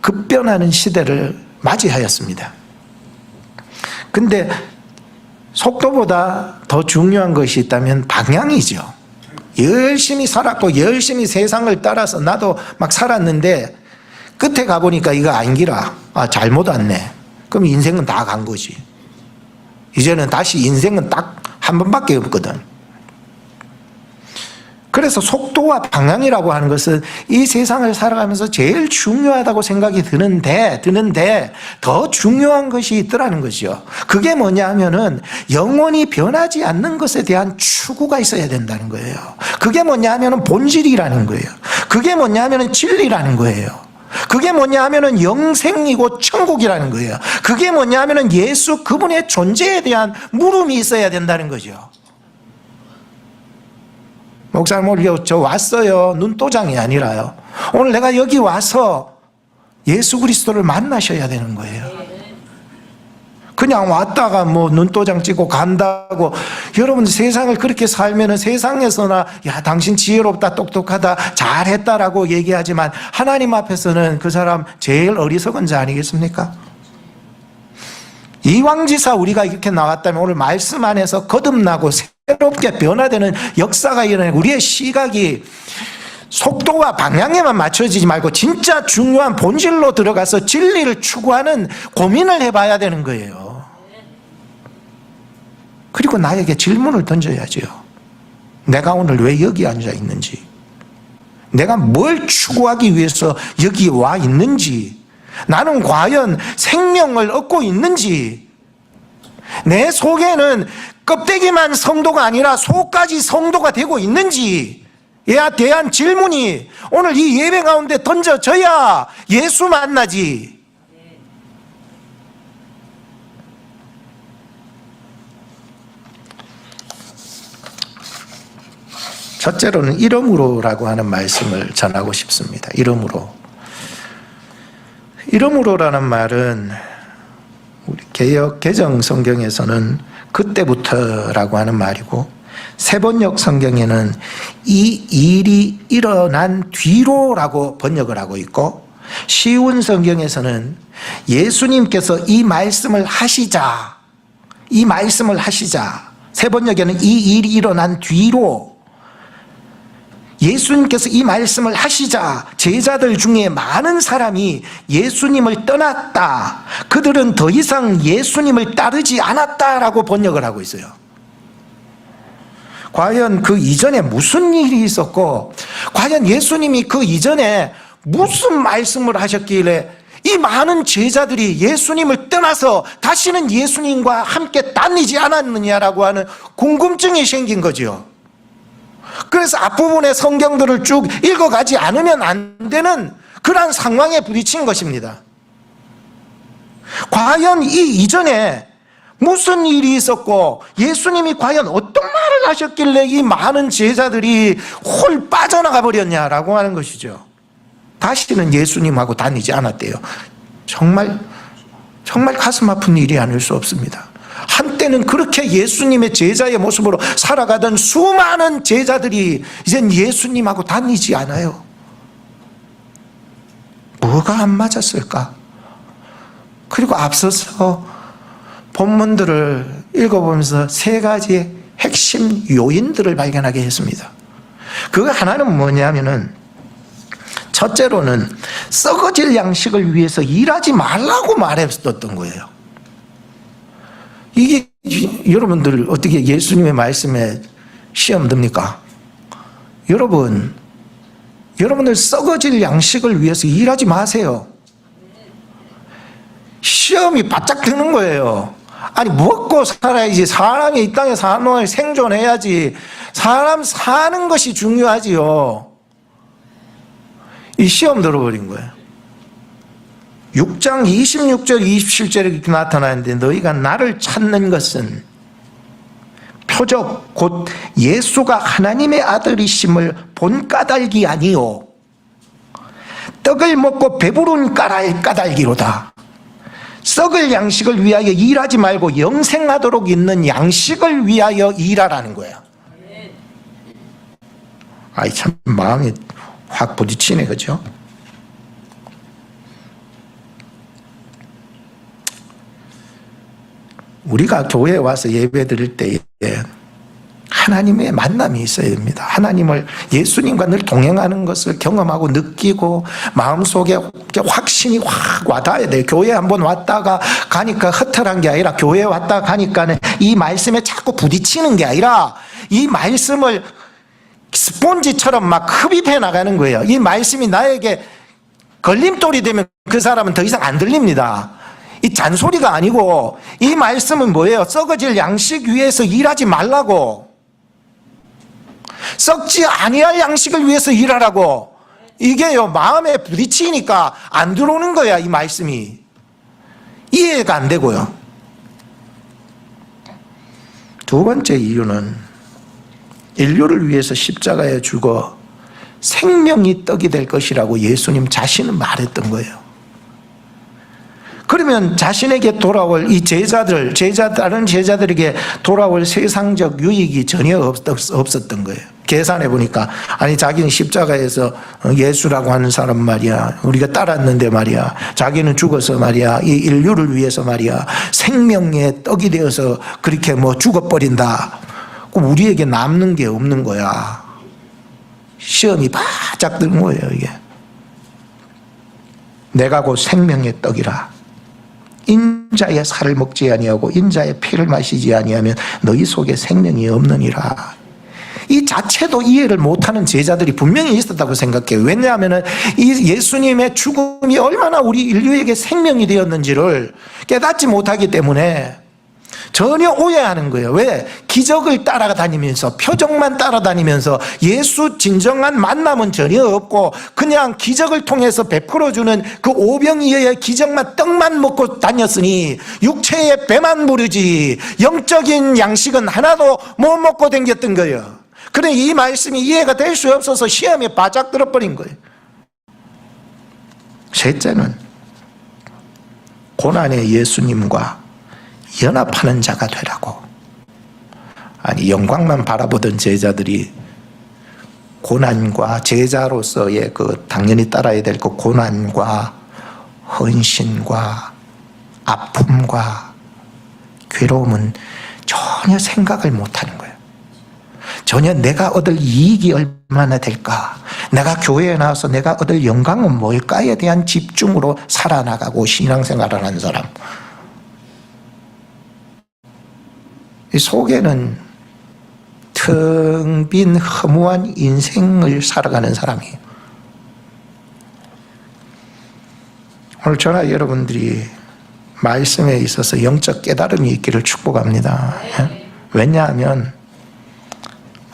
급변하는 시대를 맞이하였습니다. 근데 속도보다 더 중요한 것이 있다면 방향이죠. 열심히 살았고 열심히 세상을 따라서 나도 막 살았는데 끝에 가보니까 이거 아닌기라. 잘못 왔네. 그럼 인생은 다 간 거지. 이제는 다시 인생은 딱 한 번밖에 없거든. 그래서 속도와 방향이라고 하는 것은 이 세상을 살아가면서 제일 중요하다고 생각이 드는데 더 중요한 것이 있더라는 거죠. 그게 뭐냐 하면은 영원히 변하지 않는 것에 대한 추구가 있어야 된다는 거예요. 그게 뭐냐 하면은 본질이라는 거예요. 그게 뭐냐 하면은 진리라는 거예요. 그게 뭐냐 하면은 영생이고 천국이라는 거예요. 그게 뭐냐 하면은 예수 그분의 존재에 대한 물음이 있어야 된다는 거죠. 목사님 오늘 저 왔어요. 눈도장이 아니라요. 오늘 내가 여기 와서 예수 그리스도를 만나셔야 되는 거예요. 그냥 왔다가 뭐 눈도장 찍고 간다고, 여러분 세상을 그렇게 살면은 세상에서나 야 당신 지혜롭다 똑똑하다 잘했다라고 얘기하지만 하나님 앞에서는 그 사람 제일 어리석은 자 아니겠습니까? 이왕지사 우리가 이렇게 나왔다면 오늘 말씀 안에서 거듭나고 새롭게 변화되는 역사가 일어나고 우리의 시각이 속도와 방향에만 맞춰지지 말고 진짜 중요한 본질로 들어가서 진리를 추구하는 고민을 해봐야 되는 거예요. 그리고 나에게 질문을 던져야죠. 내가 오늘 왜 여기 앉아 있는지, 내가 뭘 추구하기 위해서 여기 와 있는지, 나는 과연 생명을 얻고 있는지, 내 속에는 껍데기만 성도가 아니라 속까지 성도가 되고 있는지에 대한 질문이 오늘 이 예배 가운데 던져져야 예수 만나지. 첫째로는 이름으로라고 하는 말씀을 전하고 싶습니다. 이름으로. 이름으로라는 말은 우리 개역 개정 성경에서는 그때부터라고 하는 말이고, 세번역 성경에는 이 일이 일어난 뒤로라고 번역을 하고 있고, 쉬운 성경에서는 예수님께서 이 말씀을 하시자, 세번역에는 이 일이 일어난 뒤로, 예수님께서 이 말씀을 하시자 제자들 중에 많은 사람이 예수님을 떠났다, 그들은 더 이상 예수님을 따르지 않았다라고 번역을 하고 있어요. 과연 그 이전에 무슨 일이 있었고, 과연 예수님이 그 이전에 무슨 말씀을 하셨길래 이 많은 제자들이 예수님을 떠나서 다시는 예수님과 함께 다니지 않았느냐라고 하는 궁금증이 생긴 거죠. 그래서 앞부분의 성경들을 쭉 읽어가지 않으면 안 되는 그런 상황에 부딪힌 것입니다. 과연 이 이전에 무슨 일이 있었고, 예수님이 과연 어떤 말을 하셨길래 이 많은 제자들이 홀 빠져나가 버렸냐라고 하는 것이죠. 다시는 예수님하고 다니지 않았대요. 정말 가슴 아픈 일이 아닐 수 없습니다. 한때는 그렇게 예수님의 제자의 모습으로 살아가던 수많은 제자들이 이젠 예수님하고 다니지 않아요. 뭐가 안 맞았을까? 그리고 앞서서 본문들을 읽어보면서 세 가지의 핵심 요인들을 발견하게 했습니다. 그 하나는 뭐냐면은, 첫째로는 썩어질 양식을 위해서 일하지 말라고 말했었던 거예요. 이게 여러분들 어떻게 예수님의 말씀에 시험 듭니까? 여러분들 썩어질 양식을 위해서 일하지 마세요. 시험이 바짝 드는 거예요. 아니, 먹고 살아야지. 사람이 이 땅에 사는 동안 생존해야지. 사람 사는 것이 중요하지요. 이 시험 들어버린 거예요. 6장 26절 27절에 이렇게 나타나는데, 너희가 나를 찾는 것은 표적 곧 예수가 하나님의 아들이심을 본 까닭이 아니요 떡을 먹고 배부른 까닭이로다. 썩을 양식을 위하여 일하지 말고 영생하도록 있는 양식을 위하여 일하라는 거야. 아이, 참 마음이 확 부딪히네, 그죠? 우리가 교회에 와서 예배 드릴 때에 하나님의 만남이 있어야 됩니다. 하나님을, 예수님과 늘 동행하는 것을 경험하고 느끼고 마음속에 확신이 확 와닿아야 돼요. 교회에 한번 왔다가 가니까 허탈한 게 아니라, 교회에 왔다가 가니까는 이 말씀에 자꾸 부딪히는 게 아니라 이 말씀을 스폰지처럼 막 흡입해 나가는 거예요. 이 말씀이 나에게 걸림돌이 되면 그 사람은 더 이상 안 들립니다. 이 잔소리가 아니고, 이 말씀은 뭐예요? 썩어질 양식 위해서 일하지 말라고, 썩지 아니할 양식을 위해서 일하라고. 이게요, 마음에 부딪히니까 안 들어오는 거야. 이 말씀이 이해가 안 되고요. 두 번째 이유는 인류를 위해서 십자가에 죽어 생명이 떡이 될 것이라고 예수님 자신은 말했던 거예요. 그러면 자신에게 돌아올 이 다른 제자들에게 돌아올 세상적 유익이 전혀 없었던 거예요. 계산해 보니까, 아니, 자기는 십자가에서 예수라고 하는 사람 말이야, 우리가 따랐는데 말이야, 자기는 죽어서 말이야, 이 인류를 위해서 말이야, 생명의 떡이 되어서 그렇게 뭐 죽어버린다. 우리에게 남는 게 없는 거야. 시험이 바짝 드는 거예요, 이게. 내가 곧 생명의 떡이라. 인자의 살을 먹지 아니하고 인자의 피를 마시지 아니하면 너희 속에 생명이 없느니라. 이 자체도 이해를 못하는 제자들이 분명히 있었다고 생각해요. 왜냐하면 이 예수님의 죽음이 얼마나 우리 인류에게 생명이 되었는지를 깨닫지 못하기 때문에 전혀 오해하는 거예요. 왜? 기적을 따라다니면서, 표적만 따라다니면서 예수 진정한 만남은 전혀 없고 그냥 기적을 통해서 베풀어주는 그 오병이어의 기적만 떡만 먹고 다녔으니 육체의 배만 부르지 영적인 양식은 하나도 못 먹고 다녔던 거예요. 그래 이 말씀이 이해가 될 수 없어서 시험에 바짝 들어버린 거예요. 셋째는 고난의 예수님과 연합하는 자가 되라고. 아니 영광만 바라보던 제자들이 고난과 제자로서의 그 당연히 따라야 될 그 고난과 헌신과 아픔과 괴로움은 전혀 생각을 못하는 거예요. 전혀 내가 얻을 이익이 얼마나 될까, 내가 교회에 나와서 내가 얻을 영광은 뭘까에 대한 집중으로 살아나가고 신앙생활을 하는 사람, 이 속에는 텅 빈 허무한 인생을 살아가는 사람이에요. 오늘 저나 여러분들이 말씀에 있어서 영적 깨달음이 있기를 축복합니다. 왜냐하면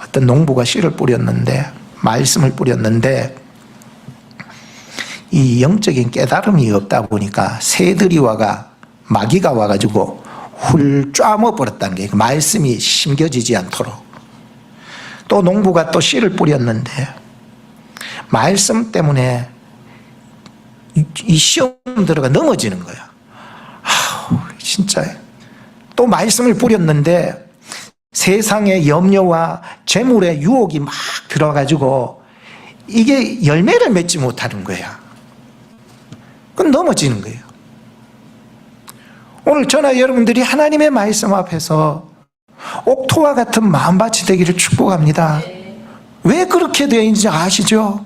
어떤 농부가 씨를 뿌렸는데, 말씀을 뿌렸는데 이 영적인 깨달음이 없다 보니까 새들이 와가, 마귀가 와가지고 훌 쪼아먹어 버렸다는 게, 말씀이 심겨지지 않도록. 또 농부가 또 씨를 뿌렸는데 말씀 때문에 이 시험 들어가 넘어지는 거야. 진짜. 또 말씀을 뿌렸는데 세상의 염려와 재물의 유혹이 막 들어가지고 이게 열매를 맺지 못하는 거야. 그건 넘어지는 거예요. 오늘 저나 여러분들이 하나님의 말씀 앞에서 옥토와 같은 마음밭이 되기를 축복합니다. 왜 그렇게 되어 있는지 아시죠?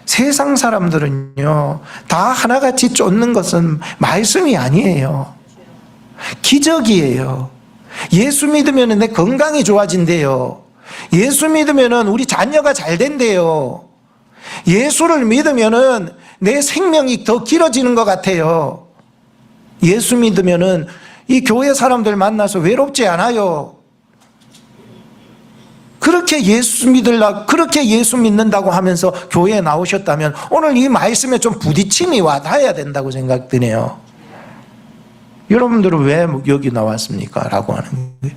세상 사람들은요, 다 하나같이 쫓는 것은 말씀이 아니에요. 기적이에요. 예수 믿으면 내 건강이 좋아진대요. 예수 믿으면 우리 자녀가 잘 된대요. 예수를 믿으면 내 생명이 더 길어지는 것 같아요. 예수 믿으면 이 교회 사람들 만나서 외롭지 않아요. 그렇게 예수 믿는다고 하면서 교회에 나오셨다면 오늘 이 말씀에 좀 부딪힘이 와닿아야 된다고 생각드네요. 여러분들은 왜 여기 나왔습니까? 라고 하는 거예요.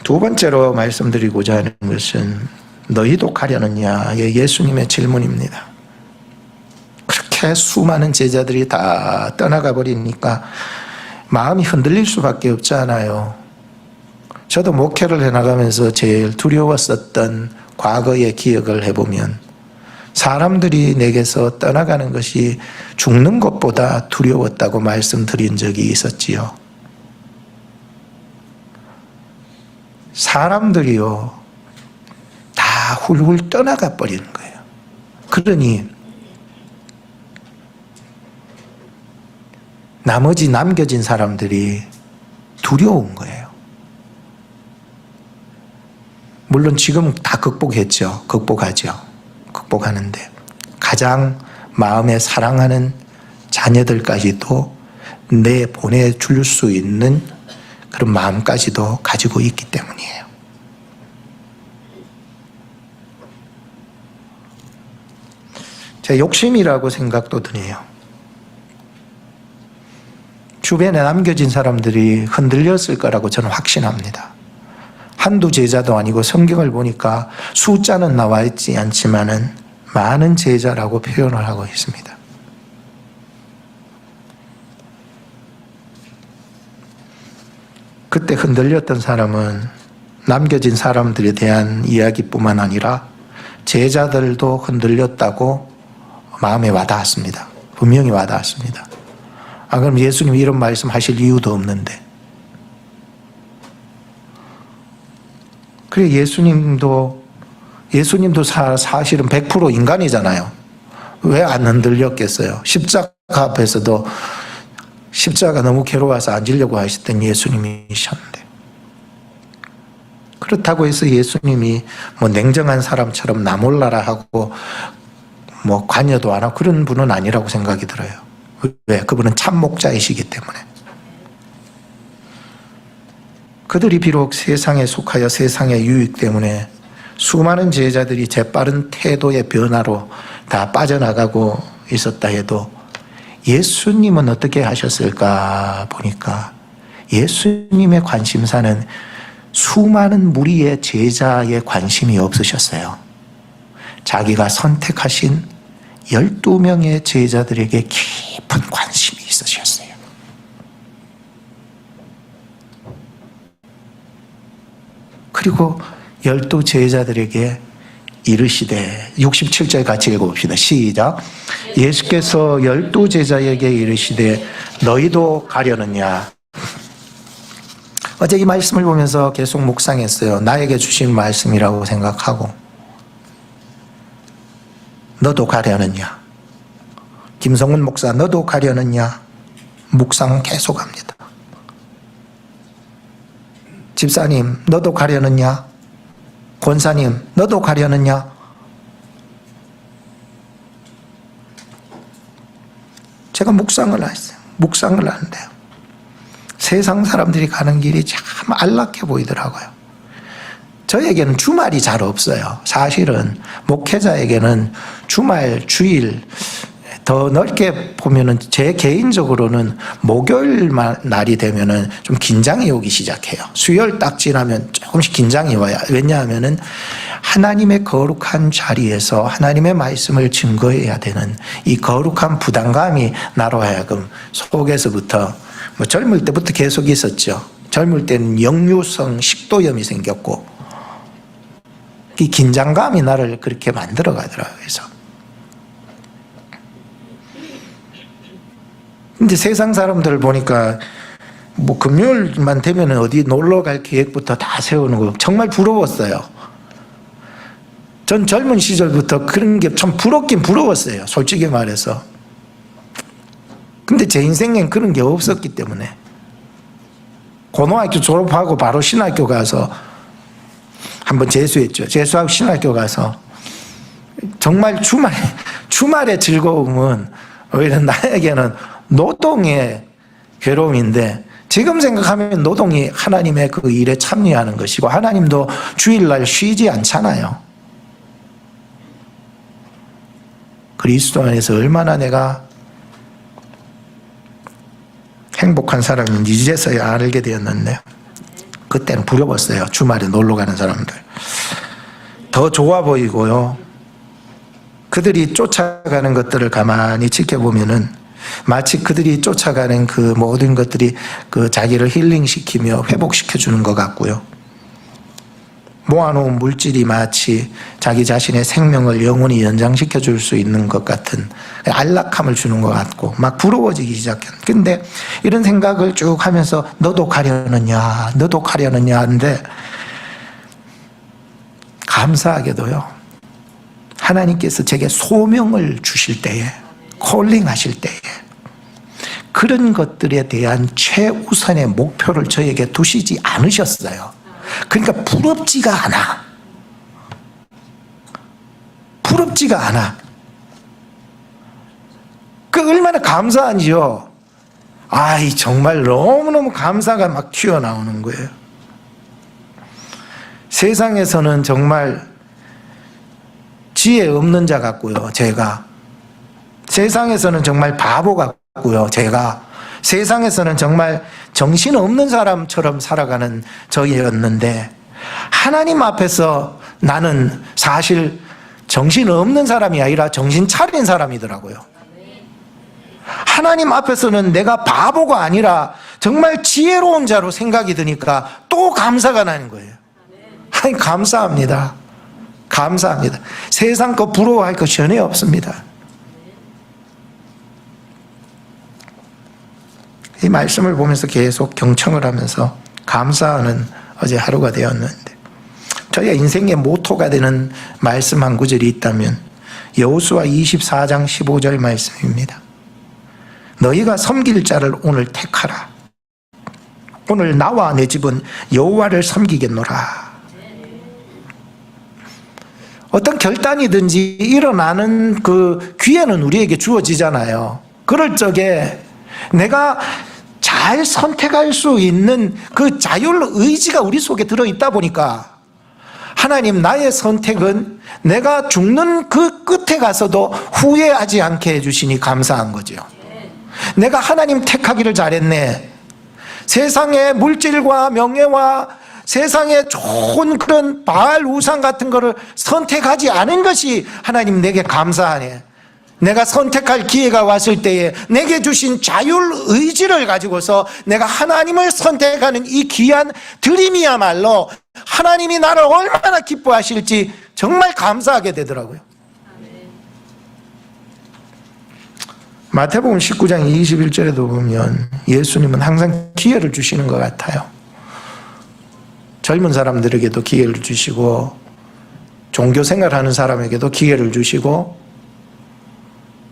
두 번째로 말씀드리고자 하는 것은 너희도 가려느냐의 예수님의 질문입니다. 그렇게 수많은 제자들이 다 떠나가 버리니까 마음이 흔들릴 수밖에 없잖아요. 저도 목회를 해나가면서 제일 두려웠었던 과거의 기억을 해보면 사람들이 내게서 떠나가는 것이 죽는 것보다 두려웠다고 말씀드린 적이 있었지요. 사람들이요, 다 훌훌 떠나가 버리는 거예요. 그러니 나머지 남겨진 사람들이 두려운 거예요. 물론 지금 다 극복했죠. 극복하는데 가장 마음에 사랑하는 자녀들까지도 내보내줄 수 있는 그런 마음까지도 가지고 있기 때문이에요. 제 욕심이라고 생각도 드네요. 주변에 남겨진 사람들이 흔들렸을 거라고 저는 확신합니다. 한두 제자도 아니고 성경을 보니까 숫자는 나와 있지 않지만은 많은 제자라고 표현을 하고 있습니다. 그때 흔들렸던 사람은 남겨진 사람들에 대한 이야기뿐만 아니라 제자들도 흔들렸다고 마음에 와닿았습니다. 분명히 와닿았습니다. 그럼 예수님이 이런 말씀 하실 이유도 없는데. 그래, 예수님도 사실은 100% 인간이잖아요. 왜 안 흔들렸겠어요? 십자가 앞에서도 십자가 너무 괴로워서 앉으려고 하셨던 예수님이셨는데. 그렇다고 해서 예수님이 뭐 냉정한 사람처럼 나 몰라라 하고 뭐 관여도 안 하고 그런 분은 아니라고 생각이 들어요. 왜? 그분은 참 목자이시기 때문에. 그들이 비록 세상에 속하여 세상의 유익 때문에 수많은 제자들이 재빠른 태도의 변화로 다 빠져나가고 있었다 해도 예수님은 어떻게 하셨을까 보니까 예수님의 관심사는 수많은 무리의 제자의 관심이 없으셨어요. 자기가 선택하신 12명의 제자들에게 깊은 관심이 있으셨어요. 그리고 12제자들에게 이르시되 67절 같이 읽어봅시다. 시작. 예수께서 12제자에게 이르시되 너희도 가려느냐. 어제 이 말씀을 보면서 계속 묵상했어요. 나에게 주신 말씀이라고 생각하고 너도 가려느냐. 김성훈 목사 너도 가려느냐. 묵상 계속합니다. 집사님 너도 가려느냐. 권사님 너도 가려느냐. 제가 묵상을 했어요. 묵상을 하는데요, 세상 사람들이 가는 길이 참 안락해 보이더라고요. 저에게는 주말이 잘 없어요. 사실은 목회자에게는 주말, 주일 더 넓게 보면은 제 개인적으로는 목요일 날이 되면은 좀 긴장이 오기 시작해요. 수요일 딱 지나면 조금씩 긴장이 와요. 왜냐하면은 하나님의 거룩한 자리에서 하나님의 말씀을 증거해야 되는 이 거룩한 부담감이 나로 하여금 속에서부터 뭐 젊을 때부터 계속 있었죠. 젊을 때는 역류성 식도염이 생겼고 이 긴장감이 나를 그렇게 만들어 가더라고요. 그래서 근데 세상 사람들을 보니까 뭐 금요일만 되면 어디 놀러 갈 계획부터 다 세우는 거 정말 부러웠어요. 전 젊은 시절부터 그런 게 참 부럽긴 부러웠어요. 솔직히 말해서. 근데 제 인생엔 그런 게 없었기 때문에 고등학교 졸업하고 바로 신학교 가서 한번 재수했죠. 재수하고 신학교 가서 정말 주말의 즐거움은 오히려 나에게는 노동의 괴로움인데 지금 생각하면 노동이 하나님의 그 일에 참여하는 것이고 하나님도 주일날 쉬지 않잖아요. 그리스도 안에서 얼마나 내가 행복한 사람인지 이제서야 알게 되었는데 그때는 부러웠어요. 주말에 놀러 가는 사람들 더 좋아 보이고요. 그들이 쫓아가는 것들을 가만히 지켜보면은 마치 그들이 쫓아가는 그 모든 것들이 그 자기를 힐링시키며 회복시켜주는 것 같고요. 모아놓은 물질이 마치 자기 자신의 생명을 영원히 연장시켜 줄 수 있는 것 같은 안락함을 주는 것 같고 막 부러워지기 시작한. 근데 이런 생각을 쭉 하면서 너도 가려느냐 너도 가려느냐 하는데 감사하게도요, 하나님께서 제게 소명을 주실 때에 콜링 하실 때에 그런 것들에 대한 최우선의 목표를 저에게 두시지 않으셨어요. 그러니까 부럽지가 않아. 부럽지가 않아. 그 얼마나 감사한지요. 아이 정말 너무너무 감사가 막 튀어나오는 거예요. 세상에서는 정말 지혜 없는 자 같고요, 제가. 세상에서는 정말 바보 같고요, 제가. 세상에서는 정말 정신없는 사람처럼 살아가는 저였는데 하나님 앞에서 나는 사실 정신없는 사람이 아니라 정신 차린 사람이더라고요. 하나님 앞에서는 내가 바보가 아니라 정말 지혜로운 자로 생각이 드니까 또 감사가 나는 거예요. 아니, 감사합니다. 감사합니다. 세상 거 부러워할 것 전혀 없습니다. 이 말씀을 보면서 계속 경청을 하면서 감사하는 어제 하루가 되었는데 저의 인생의 모토가 되는 말씀 한 구절이 있다면 여호수아 24장 15절 말씀입니다. 너희가 섬길 자를 오늘 택하라. 오늘 나와 내 집은 여호와를 섬기겠노라. 어떤 결단이든지 일어나는 그 기회는 우리에게 주어지잖아요. 그럴 적에 내가 잘 선택할 수 있는 그 자율 의지가 우리 속에 들어있다 보니까 하나님, 나의 선택은 내가 죽는 그 끝에 가서도 후회하지 않게 해주시니 감사한 거죠. 내가 하나님 택하기를 잘했네. 세상의 물질과 명예와 세상의 좋은 그런 바알 우상 같은 거를 선택하지 않은 것이 하나님 내게 감사하네. 내가 선택할 기회가 왔을 때에 내게 주신 자율 의지를 가지고서 내가 하나님을 선택하는 이 귀한 드림이야말로 하나님이 나를 얼마나 기뻐하실지 정말 감사하게 되더라고요. 마태복음 19장 21절에도 보면 예수님은 항상 기회를 주시는 것 같아요. 젊은 사람들에게도 기회를 주시고 종교생활하는 사람에게도 기회를 주시고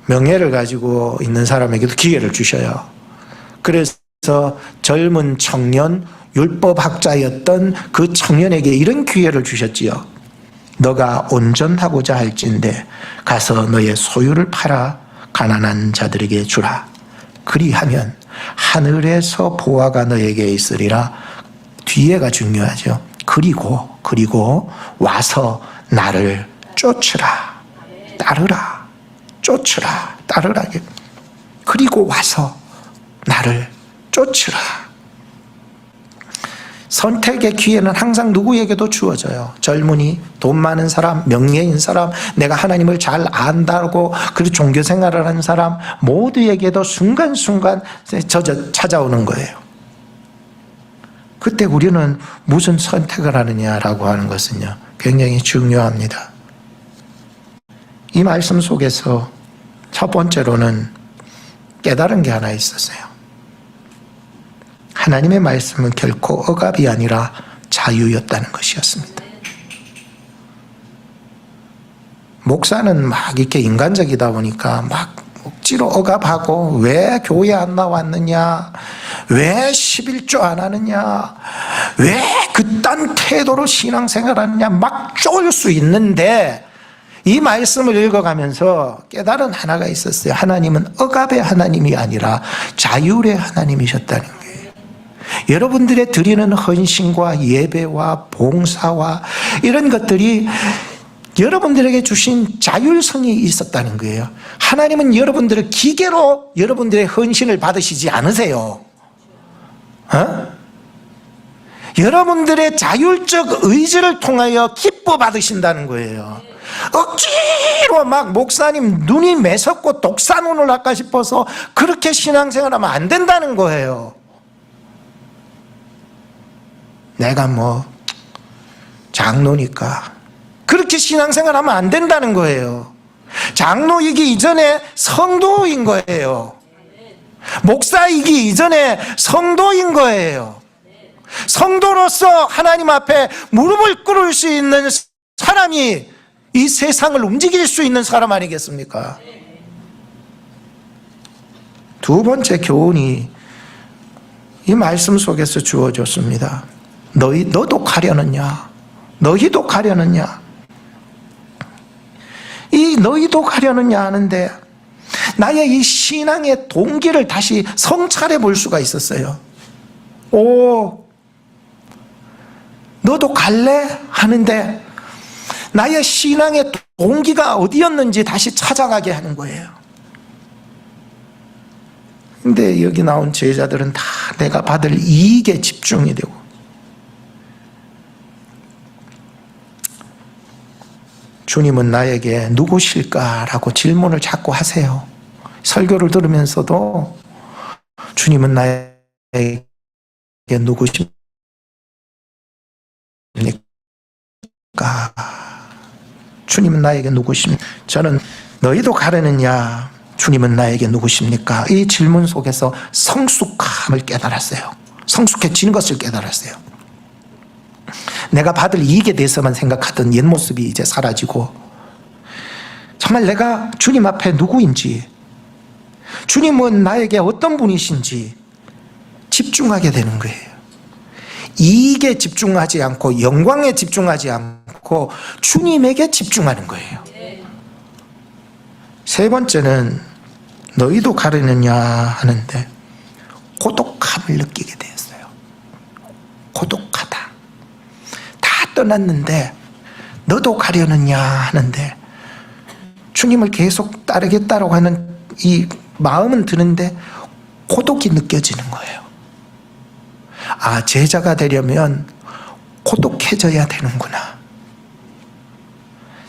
명예를 가지고 있는 사람에게도 기회를 주셔요. 그래서 젊은 청년, 율법학자였던 그 청년에게 이런 기회를 주셨지요. 너가 온전하고자 할진대 가서 너의 소유를 팔아 가난한 자들에게 주라. 그리하면 하늘에서 보화가 너에게 있으리라. 뒤에가 중요하죠. 그리고 와서 나를 쫓으라. 따르라. 쫓으라. 따르라. 그리고 와서 나를 쫓으라. 선택의 기회는 항상 누구에게도 주어져요. 젊은이, 돈 많은 사람, 명예인 사람, 내가 하나님을 잘 안다고 그리고 종교 생활을 하는 사람 모두에게도 순간순간 찾아오는 거예요. 그때 우리는 무슨 선택을 하느냐라고 하는 것은요, 굉장히 중요합니다. 이 말씀 속에서 첫 번째로는 깨달은 게 하나 있었어요. 하나님의 말씀은 결코 억압이 아니라 자유였다는 것이었습니다. 목사는 막 이렇게 인간적이다 보니까 막 억지로 억압하고 왜 교회 안 나왔느냐, 왜 11조 안 하느냐, 왜 그딴 태도로 신앙생활 하느냐 막 쪼을 수 있는데 이 말씀을 읽어가면서 깨달은 하나가 있었어요. 하나님은 억압의 하나님이 아니라 자율의 하나님이셨다는 거예요. 여러분들의 드리는 헌신과 예배와 봉사와 이런 것들이 여러분들에게 주신 자율성이 있었다는 거예요. 하나님은 여러분들을 기계로 여러분들의 헌신을 받으시지 않으세요. 여러분들의 자율적 의지를 통하여 기뻐 받으신다는 거예요. 억지로 막 목사님 눈이 매섭고 독사눈을 할까 싶어서 그렇게 신앙생활하면 안 된다는 거예요. 내가 뭐 장로니까 그렇게 신앙생활하면 안 된다는 거예요. 장로이기 이전에 성도인 거예요. 목사이기 이전에 성도인 거예요. 성도로서 하나님 앞에 무릎을 꿇을 수 있는 사람이 이 세상을 움직일 수 있는 사람 아니겠습니까? 두 번째 교훈이 이 말씀 속에서 주어졌습니다. 너도 가려느냐? 너희도 가려느냐? 이 너희도 가려느냐 하는데 나의 이 신앙의 동기를 다시 성찰해 볼 수가 있었어요. 너도 갈래? 하는데 나의 신앙의 동기가 어디였는지 다시 찾아가게 하는 거예요. 근데 여기 나온 제자들은 다 내가 받을 이익에 집중이 되고 주님은 나에게 누구실까라고 질문을 자꾸 하세요. 설교를 들으면서도 주님은 나에게 누구십니까? 주님은 나에게 누구십니까? 저는 너희도 가려느냐? 주님은 나에게 누구십니까? 이 질문 속에서 성숙함을 깨달았어요. 성숙해지는 것을 깨달았어요. 내가 받을 이익에 대해서만 생각하던 옛 모습이 이제 사라지고 정말 내가 주님 앞에 누구인지, 주님은 나에게 어떤 분이신지 집중하게 되는 거예요. 이익에 집중하지 않고 영광에 집중하지 않고 주님에게 집중하는 거예요. 세 번째는 너희도 가려느냐 하는데 고독함을 느끼게 되었어요. 고독하다. 다 떠났는데 너도 가려느냐 하는데 주님을 계속 따르겠다라고 하는 이 마음은 드는데 고독이 느껴지는 거예요. 아, 제자가 되려면 고독해져야 되는구나.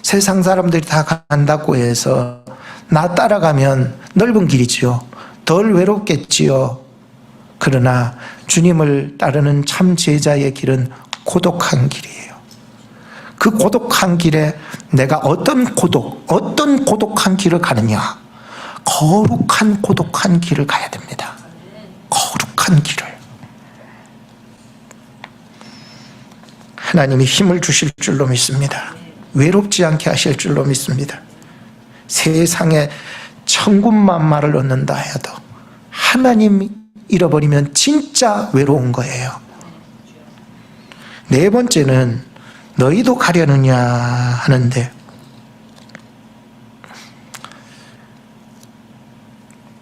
세상 사람들이 다 간다고 해서 나 따라가면 넓은 길이지요. 덜 외롭겠지요. 그러나 주님을 따르는 참 제자의 길은 고독한 길이에요. 그 고독한 길에 내가 어떤 고독한 길을 가느냐? 거룩한 고독한 길을 가야 됩니다. 거룩한 길을. 하나님이 힘을 주실 줄로 믿습니다. 외롭지 않게 하실 줄로 믿습니다. 세상에 천군만마를 얻는다 해도 하나님 잃어버리면 진짜 외로운 거예요. 네 번째는 너희도 가려느냐 하는데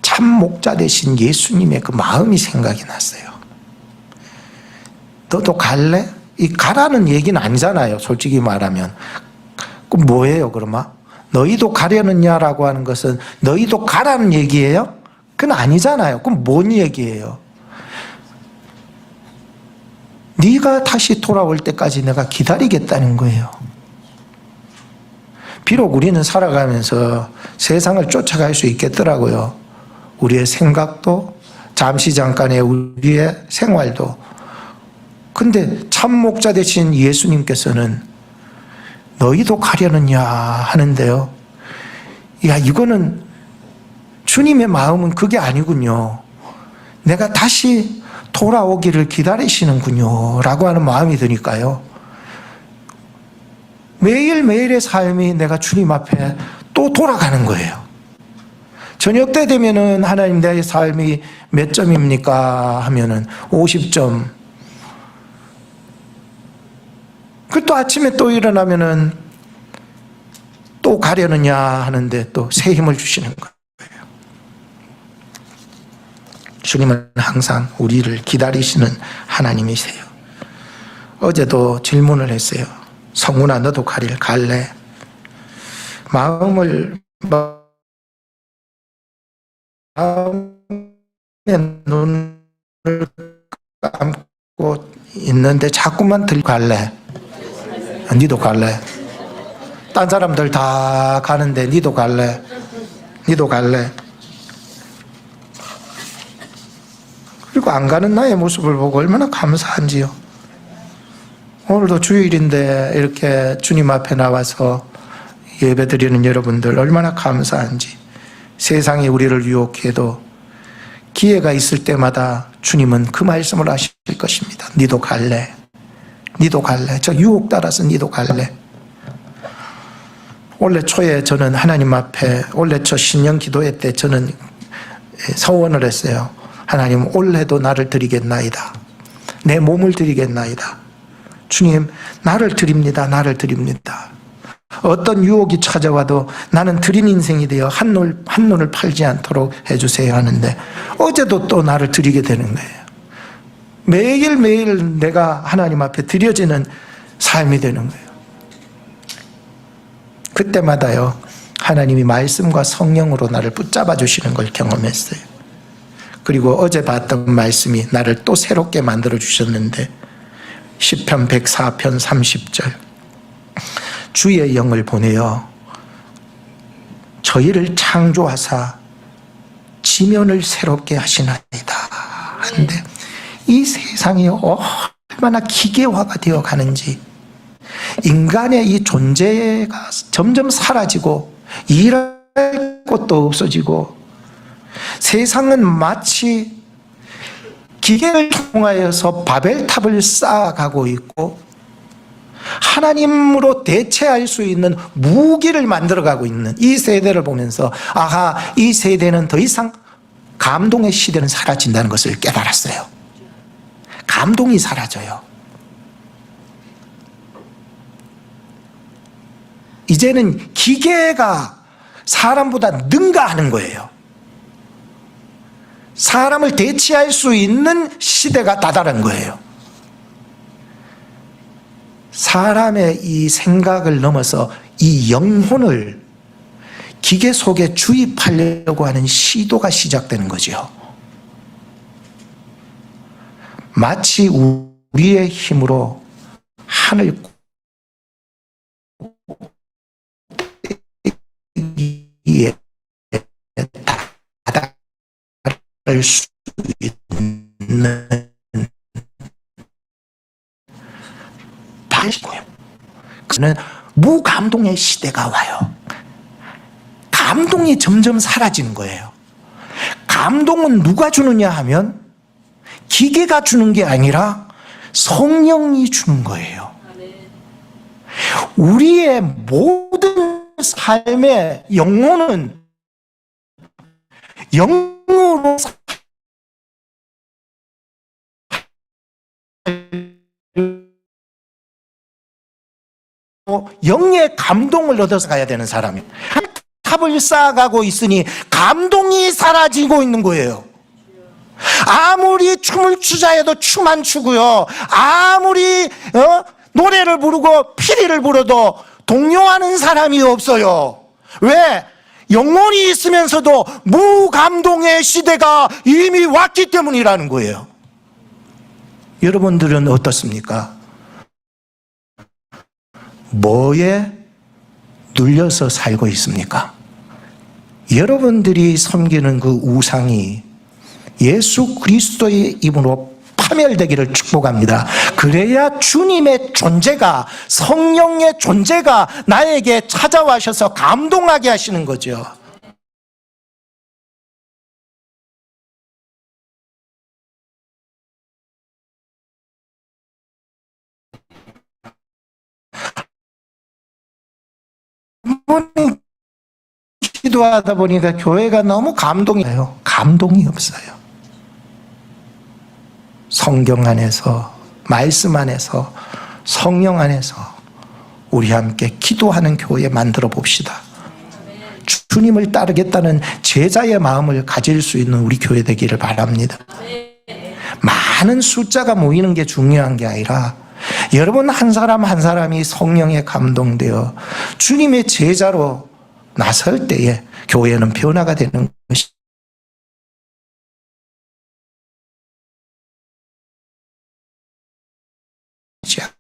참 목자 되신 예수님의 그 마음이 생각이 났어요. 너도 갈래? 이 가라는 얘기는 아니잖아요. 솔직히 말하면. 그럼 뭐예요 그러면? 너희도 가려느냐라고 하는 것은 너희도 가라는 얘기예요? 그건 아니잖아요. 그럼 뭔 얘기예요? 네가 다시 돌아올 때까지 내가 기다리겠다는 거예요. 비록 우리는 살아가면서 세상을 쫓아갈 수 있겠더라고요. 우리의 생각도 잠시 잠깐의 우리의 생활도. 근데 참 목자 되신 예수님께서는 너희도 가려느냐 하는데요. 야, 이거는 주님의 마음은 그게 아니군요. 내가 다시 돌아오기를 기다리시는군요 라고 하는 마음이 드니까요. 매일매일의 삶이 내가 주님 앞에 또 돌아가는 거예요. 저녁 때 되면은 하나님 내 삶이 몇 점입니까 하면은 50점. 그 또 아침에 또 일어나면은 또 가려느냐 하는데 또 새 힘을 주시는 거예요. 주님은 항상 우리를 기다리시는 하나님이세요. 어제도 질문을 했어요. 성훈아, 너도 갈래? 마음에 눈을 감고 있는데 자꾸만 갈래? 니도 갈래? 딴 사람들 다 가는데 니도 갈래? 니도 갈래? 그리고 안 가는 나의 모습을 보고 얼마나 감사한지요. 오늘도 주일인데 이렇게 주님 앞에 나와서 예배드리는 여러분들 얼마나 감사한지. 세상이 우리를 유혹해도 기회가 있을 때마다 주님은 그 말씀을 하실 것입니다. 니도 갈래? 니도 갈래? 저 유혹 따라서 니도 갈래? 올해 초에 저는 하나님 앞에 올해 초 신년 기도회 때 저는 서원을 했어요. 하나님, 올해도 나를 드리겠나이다. 내 몸을 드리겠나이다. 주님, 나를 드립니다. 나를 드립니다. 어떤 유혹이 찾아와도 나는 드린 인생이 되어 한 눈을 팔지 않도록 해주세요 하는데 어제도 또 나를 드리게 되는 거예요. 매일매일 내가 하나님 앞에 드려지는 삶이 되는 거예요. 그때마다요, 하나님이 말씀과 성령으로 나를 붙잡아 주시는 걸 경험했어요. 그리고 어제 봤던 말씀이 나를 또 새롭게 만들어 주셨는데 시편 104편 30절 주의 영을 보내어 저희를 창조하사 지면을 새롭게 하시나이다 하는데 이 세상이 얼마나 기계화가 되어 가는지, 인간의 이 존재가 점점 사라지고 일할 곳도 없어지고 세상은 마치 기계를 통하여서 바벨탑을 쌓아가고 있고 하나님으로 대체할 수 있는 무기를 만들어가고 있는 이 세대를 보면서 아하, 이 세대는 더 이상 감동의 시대는 사라진다는 것을 깨달았어요. 감동이 사라져요. 이제는 기계가 사람보다 능가하는 거예요. 사람을 대체할 수 있는 시대가 다다른 거예요. 사람의 이 생각을 넘어서 이 영혼을 기계 속에 주입하려고 하는 시도가 시작되는 거죠. 마치 우리의 힘으로 하늘 위에 다다를 수 있는 바이고요. 그는 무감동의 시대가 와요. 감동이 점점 사라지는 거예요. 감동은 누가 주느냐 하면 기계가 주는 게 아니라 성령이 주는 거예요. 우리의 모든 삶의 영혼은 영으로 영의 감동을 얻어서 가야 되는 사람이에요. 탑을 쌓아가고 있으니 감동이 사라지고 있는 거예요. 아무리 춤을 추자 해도 춤 안 추고요. 아무리 노래를 부르고 피리를 불어도 동요하는 사람이 없어요. 왜? 영혼이 있으면서도 무감동의 시대가 이미 왔기 때문이라는 거예요. 여러분들은 어떻습니까? 뭐에 눌려서 살고 있습니까? 여러분들이 섬기는 그 우상이 예수 그리스도의 이름으로 파멸되기를 축복합니다. 그래야 주님의 존재가, 성령의 존재가 나에게 찾아와셔서 감동하게 하시는 거죠. 기도하다 보니까 교회가 너무 감동이 없어요. 성경 안에서, 말씀 안에서, 성령 안에서 우리 함께 기도하는 교회 만들어 봅시다. 주님을 따르겠다는 제자의 마음을 가질 수 있는 우리 교회 되기를 바랍니다. 많은 숫자가 모이는 게 중요한 게 아니라 여러분 한 사람 한 사람이 성령에 감동되어 주님의 제자로 나설 때에 교회는 변화가 되는 것이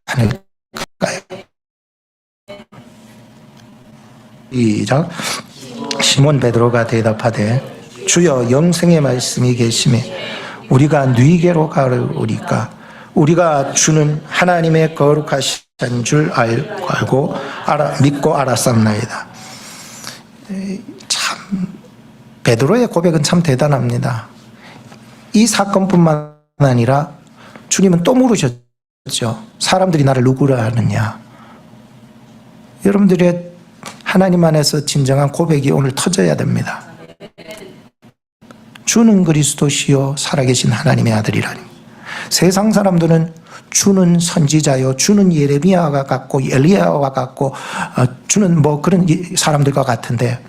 않을까요? 시작. 시몬 베드로가 대답하되 주여 영생의 말씀이 계심에 우리가 네게로 가오리까 우리가 주는 하나님의 거룩하신 줄 알고 믿고 알았사옵나이다. 참 베드로의 고백은 참 대단합니다. 이 사건뿐만 아니라 주님은 또 물으셨죠. 사람들이 나를 누구라 하느냐. 여러분들의 하나님 안에서 진정한 고백이 오늘 터져야 됩니다. 주는 그리스도시요 살아계신 하나님의 아들이라니. 세상 사람들은 주는 선지자요, 주는 예레미야와 같고 엘리야와 같고 주는 뭐 그런 사람들과 같은데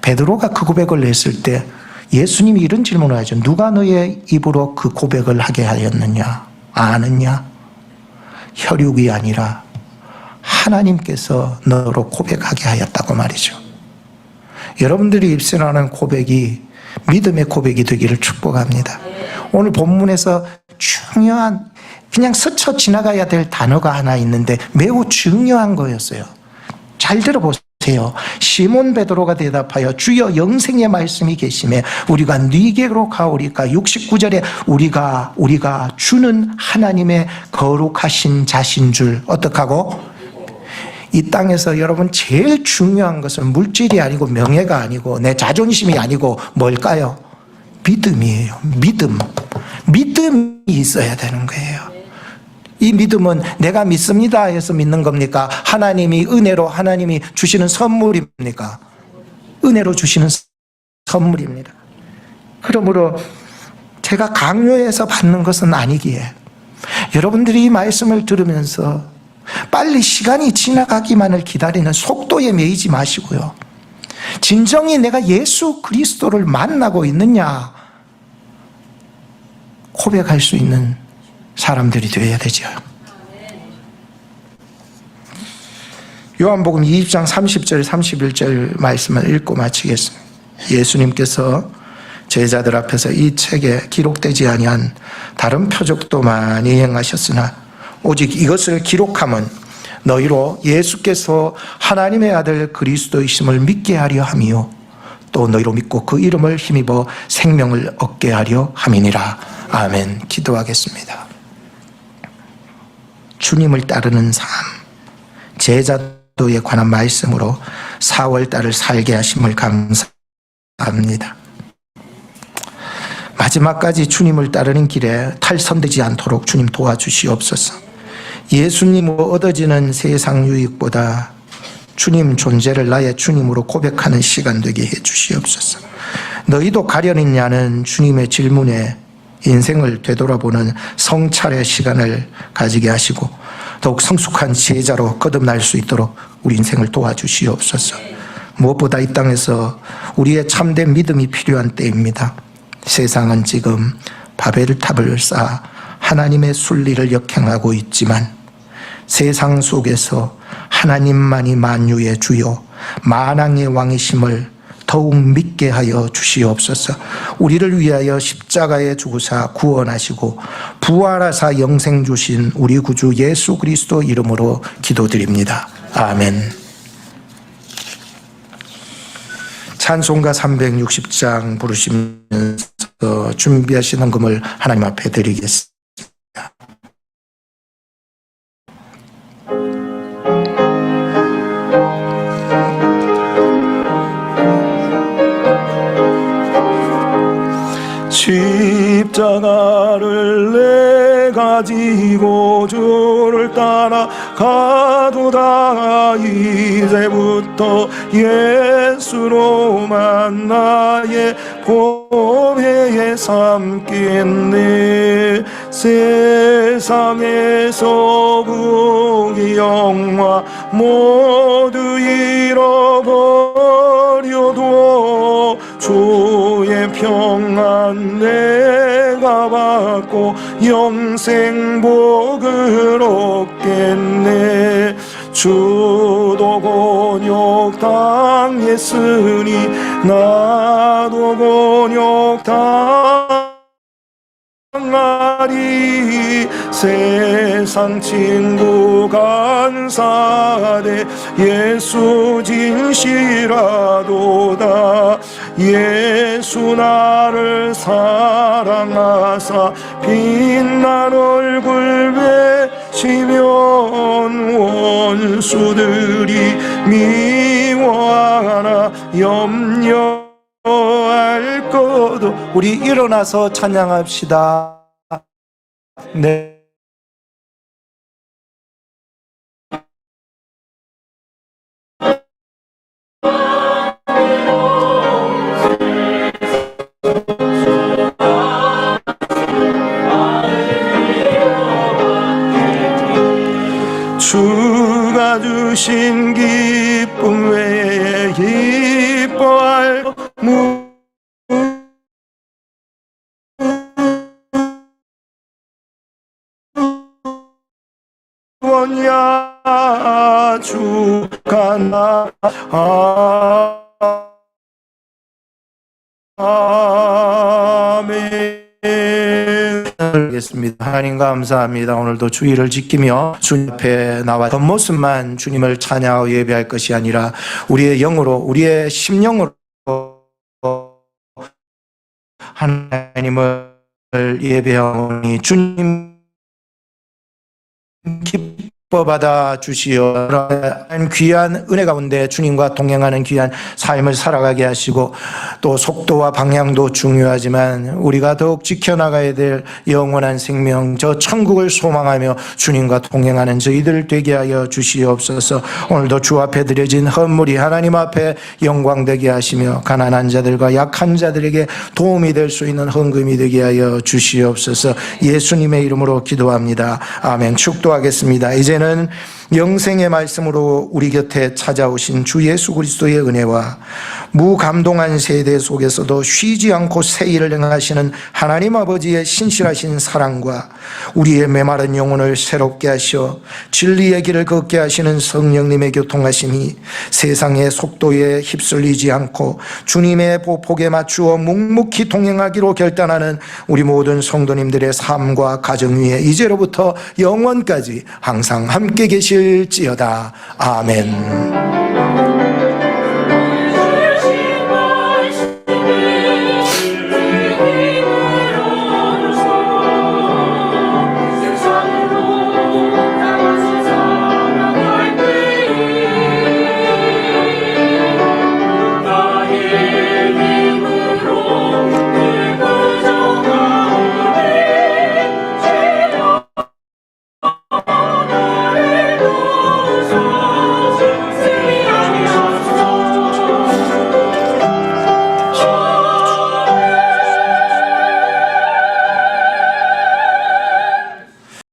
베드로가 그 고백을 했을 때 예수님이 이런 질문을 하죠. 누가 너의 입으로 그 고백을 하게 하였느냐? 아느냐? 혈육이 아니라 하나님께서 너로 고백하게 하였다고 말이죠. 여러분들이 입술하는 고백이 믿음의 고백이 되기를 축복합니다. 오늘 본문에서 중요한 그냥 스쳐 지나가야 될 단어가 하나 있는데 매우 중요한 거였어요. 잘 들어보세요. 시몬 베드로가 대답하여 주여 영생의 말씀이 계심에 우리가 네게로 가오리까. 69절에 우리가 주는 하나님의 거룩하신 자신 줄 어떡하고? 이 땅에서 여러분 제일 중요한 것은 물질이 아니고 명예가 아니고 내 자존심이 아니고 뭘까요? 믿음이에요. 믿음이 있어야 되는 거예요. 이 믿음은 내가 믿습니다 해서 믿는 겁니까? 하나님이 은혜로 하나님이 주시는 선물입니까? 은혜로 주시는 선물입니다. 그러므로 제가 강요해서 받는 것은 아니기에 여러분들이 이 말씀을 들으면서 빨리 시간이 지나가기만을 기다리는 속도에 매이지 마시고요. 진정히 내가 예수 그리스도를 만나고 있느냐 고백할 수 있는 사람들이 되어야 되죠. 요한복음 20장 30절 31절 말씀을 읽고 마치겠습니다. 예수님께서 제자들 앞에서 이 책에 기록되지 아니한 다른 표적도 많이 행하셨으나 오직 이것을 기록함은 너희로 예수께서 하나님의 아들 그리스도이심을 믿게 하려 함이요 또 너희로 믿고 그 이름을 힘입어 생명을 얻게 하려 함이니라. 아멘. 기도하겠습니다. 주님을 따르는 삶, 제자도에 관한 말씀으로 4월달을 살게 하심을 감사합니다. 마지막까지 주님을 따르는 길에 탈선되지 않도록 주님 도와주시옵소서. 예수님으로 얻어지는 세상 유익보다 주님 존재를 나의 주님으로 고백하는 시간 되게 해 주시옵소서. 너희도 가려느냐는 주님의 질문에 인생을 되돌아보는 성찰의 시간을 가지게 하시고 더욱 성숙한 제자로 거듭날 수 있도록 우리 인생을 도와주시옵소서. 무엇보다 이 땅에서 우리의 참된 믿음이 필요한 때입니다. 세상은 지금 바벨탑을 쌓아 하나님의 순리를 역행하고 있지만 세상 속에서 하나님만이 만유의 주요 만왕의 왕이심을 더욱 믿게 하여 주시옵소서. 우리를 위하여 십자가에 죽으사 구원하시고 부활하사 영생 주신 우리 구주 예수 그리스도 이름으로 기도드립니다. 아멘. 찬송가 360장 부르시면서 준비하신 헌금을 하나님 앞에 드리겠습니다. 십자가를 내가 지고 주를 따라 가도다. 이제부터 예수로만 나의 보배에 삼겠네. 세상에서 부귀 영화 모두 잃어버려도 주의 평안 내가 받고 영생 복을 얻겠네. 주도 곤욕 당했으니 나도 곤욕 당하리. 세상 친구 간사대 예수 진실하도다. 예수 나를 사랑하사 빛난 얼굴 비치면 원수들이 미워하나 염려할 것도. 우리 일어나서 찬양합시다. 네. 주가 주신 기쁨 외에 기뻐할 무엇냐. 주가 나 아멘. 하겠습니다. 하나님 감사합니다. 오늘도 주의를 지키며 주님 앞에 나와 겉모습만 주님을 찬양하고 예배할 것이 아니라 우리의 영으로 우리의 심령으로 하나님을 예배하오니 주님 기뻐받아 주시어 귀한 은혜 가운데 주님과 동행하는 귀한 삶을 살아가게 하시고 또 속도와 방향도 중요하지만 우리가 더욱 지켜나가야 될 영원한 생명 저 천국을 소망하며 주님과 동행하는 저희들 되게 하여 주시옵소서. 오늘도 주 앞에 드려진 헌물이 하나님 앞에 영광되게 하시며 가난한 자들과 약한 자들에게 도움이 될 수 있는 헌금이 되게 하여 주시옵소서. 예수님의 이름으로 기도합니다. 아멘. 축도하겠습니다. 이제는 이제는 영생의 말씀으로 우리 곁에 찾아오신 주 예수 그리스도의 은혜와 무감동한 세대 속에서도 쉬지 않고 새 일을 행하시는 하나님 아버지의 신실하신 사랑과 우리의 메마른 영혼을 새롭게 하셔 진리의 길을 걷게 하시는 성령님의 교통하심이 세상의 속도에 휩쓸리지 않고 주님의 보폭에 맞추어 묵묵히 동행하기로 결단하는 우리 모든 성도님들의 삶과 가정 위에 이제로부터 영원까지 항상 함께 계실지어다. 아멘.